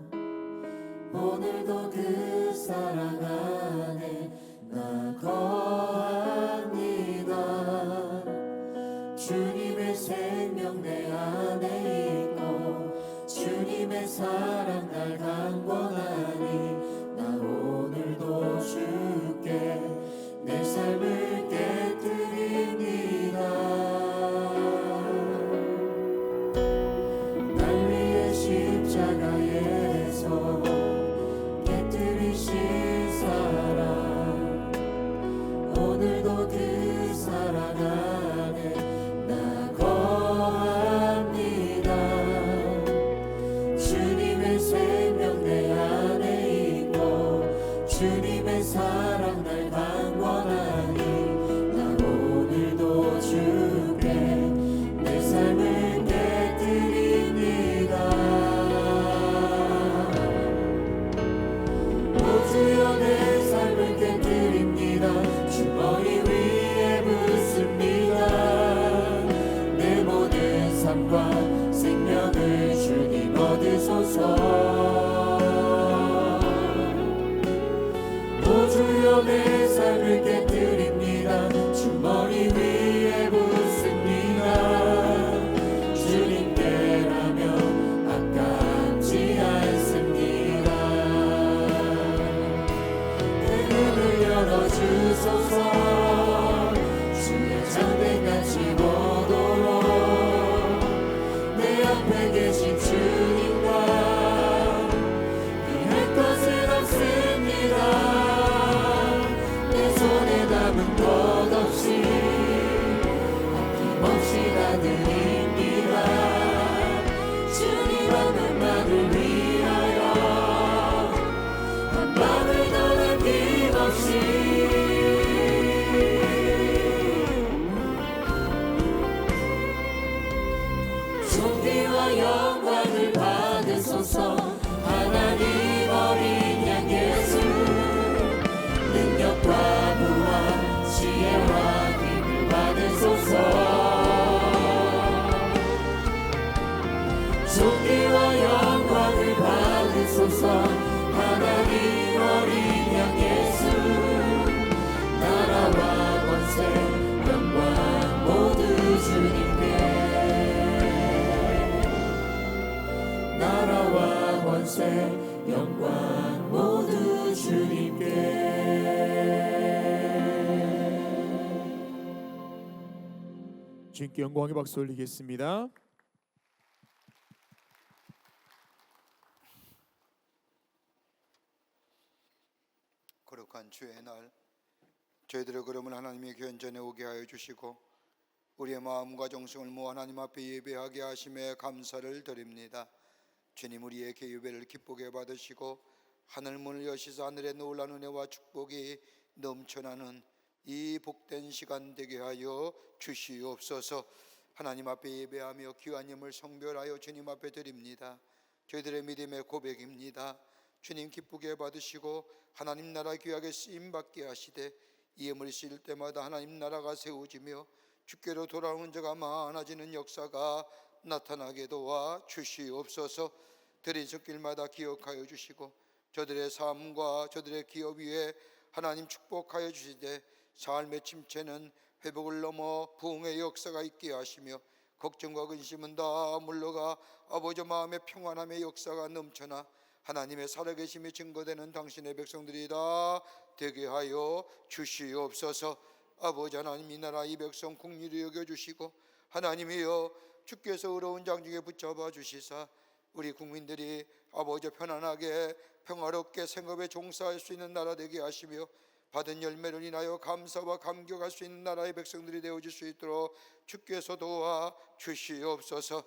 오늘도 그 사랑 안에 나 거합니다. 주님의 생명 내 안에 있고 주님의 사랑 날 강권하니 나 오늘도 주께 내 삶을 깨뜨립니다. 날 위해 십자가에서 깨뜨리신 사랑 오늘도 그 두려움의 삶을 깨뜨립니다. 주머니 위에 붓습니다. 주님께라면 아깝지 않습니다. 내 눈을 열어주소서. 주의 장대같이 보도록 내 앞에 계신 주님과 할 것은 없습니다. 내 손에 담은 것 없이 아낌없이 다 드립니다. 주님 한 분만을 위하여 한 방울도 남김없이 존귀와 영광을 받으소서. 하나님 어린 양 예수 능력과 부와 지혜와 힘을 받으소서. 존귀와 영광을 받으소서. 하나님 어린 양 예수 나라와 권세 영광 모두 주님께. 나라와 권세 영광 모두 주님께. 주님께 영광의 박수 올리겠습니다. 거룩한 주의 날, 저희들의 걸음을 하나님의 견전에 오게 하여 주시고 우리의 마음과 정성을 모아 하나님 앞에 예배하게 하심에 감사를 드립니다. 주님, 우리의 예배를 기쁘게 받으시고 하늘문을 여시사 하늘의 놀라운 은혜와 축복이 넘쳐나는 이 복된 시간 되게 하여 주시옵소서. 하나님 앞에 예배하며 귀한 예물 성별하여 주님 앞에 드립니다. 저희들의 믿음의 고백입니다. 주님 기쁘게 받으시고 하나님 나라 귀하게 쓰임받게 하시되 이 예물이 쓰일 때마다 하나님 나라가 세워지며 주께로 돌아오는 자가 많아지는 역사가 나타나게 도와 주시옵소서. 드린 손길마다 기억하여 주시고 저들의 삶과 저들의 기업 위에 하나님 축복하여 주시되 삶의 침체는 회복을 넘어 부흥의 역사가 있게 하시며 걱정과 근심은 다 물러가 아버지 마음의 평안함의 역사가 넘쳐나 하나님의 살아계심이 증거되는 당신의 백성들이 다 되게 하여 주시옵소서. 아버지 하나님, 이 나라 이 백성 국리로 여겨주시고 하나님이여 주께서 의로운 장중에 붙잡아 주시사 우리 국민들이 아버지 편안하게 평화롭게 생업에 종사할 수 있는 나라 되게 하시며 받은 열매를 인하여 감사와 감격할 수 있는 나라의 백성들이 되어질 수 있도록 주께서 도와 주시옵소서.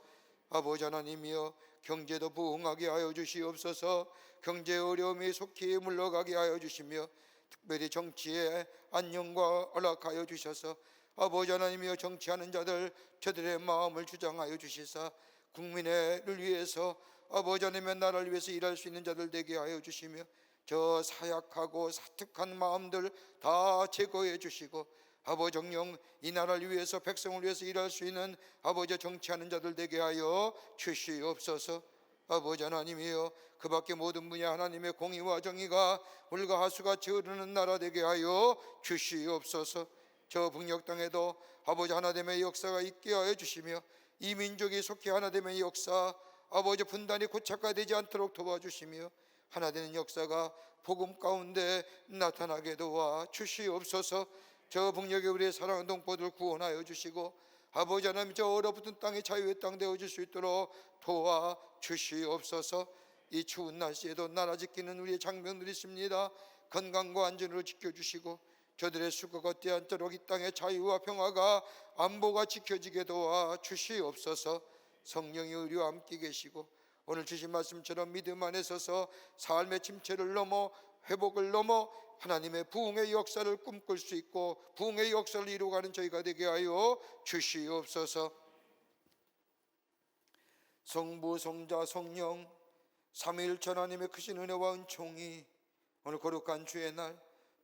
아버지 하나님이여 경제도 부흥하게 하여 주시옵소서. 경제 어려움이 속히 물러가게 하여 주시며 특별히 정치에 안녕과 허락하여 주셔서 아버지 하나님이여 정치하는 자들 저들의 마음을 주장하여 주시사 국민을 위해서 아버지 하나님의 나라를 위해서 일할 수 있는 자들 되게 하여 주시며 저 사약하고 사특한 마음들 다 제거해 주시고 아버지 정령 이 나라를 위해서 백성을 위해서 일할 수 있는 아버지 정치하는 자들 되게 하여 주시옵소서. 아버지 하나님이여 그 밖에 모든 분야 하나님의 공의와 정의가 물과 하수같이 흐르는 나라 되게 하여 주시옵소서. 저 북녘 땅에도 아버지 하나됨의 역사가 있게 하여 주시며 이 민족이 속히 하나됨의 역사 아버지 분단이 고착화되지 않도록 도와주시며 하나되는 역사가 복음 가운데 나타나게 도와 주시옵소서. 저 북녘에 우리의 사랑하는 동포들 구원하여 주시고 아버지 하나님 저 얼어붙은 땅이 자유의 땅 되어질 수 있도록 도와 주시옵소서. 이 추운 날씨에도 나라 지키는 우리의 장병들이 있습니다. 건강과 안전으로 지켜주시고 저들의 수고가 헛되지 않도록 이 땅의 자유와 평화가 안보가 지켜지게 도와 주시옵소서. 성령이 우리와 함께 계시고 오늘 주신 말씀처럼 믿음 안에 서서 삶의 침체를 넘어 회복을 넘어 하나님의 부흥의 역사를 꿈꿀 수 있고 부흥의 역사를 이루어가는 저희가 되게 하여 주시옵소서. 성부 성자 성령 삼위일체 하나님의 크신 은혜와 은총이 오늘 거룩한 주의 날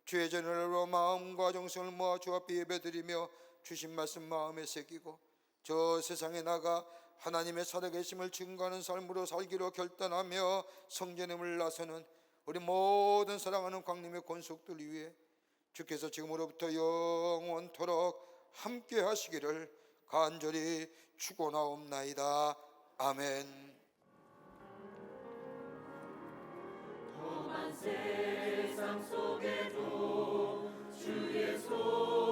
주의 전을 마음과 정성을 모아 주 앞에 예배드리며 주신 말씀 마음에 새기고 저 세상에 나가 하나님의 살아계심을 증거하는 삶으로 살기로 결단하며 성전에 나서는 우리 모든 사랑하는 광림의 권속들 위해 주께서 지금으로부터 영원토록 함께 하시기를 간절히 축원하옵나이다. 아멘. 험한 세상 속에도 주의 손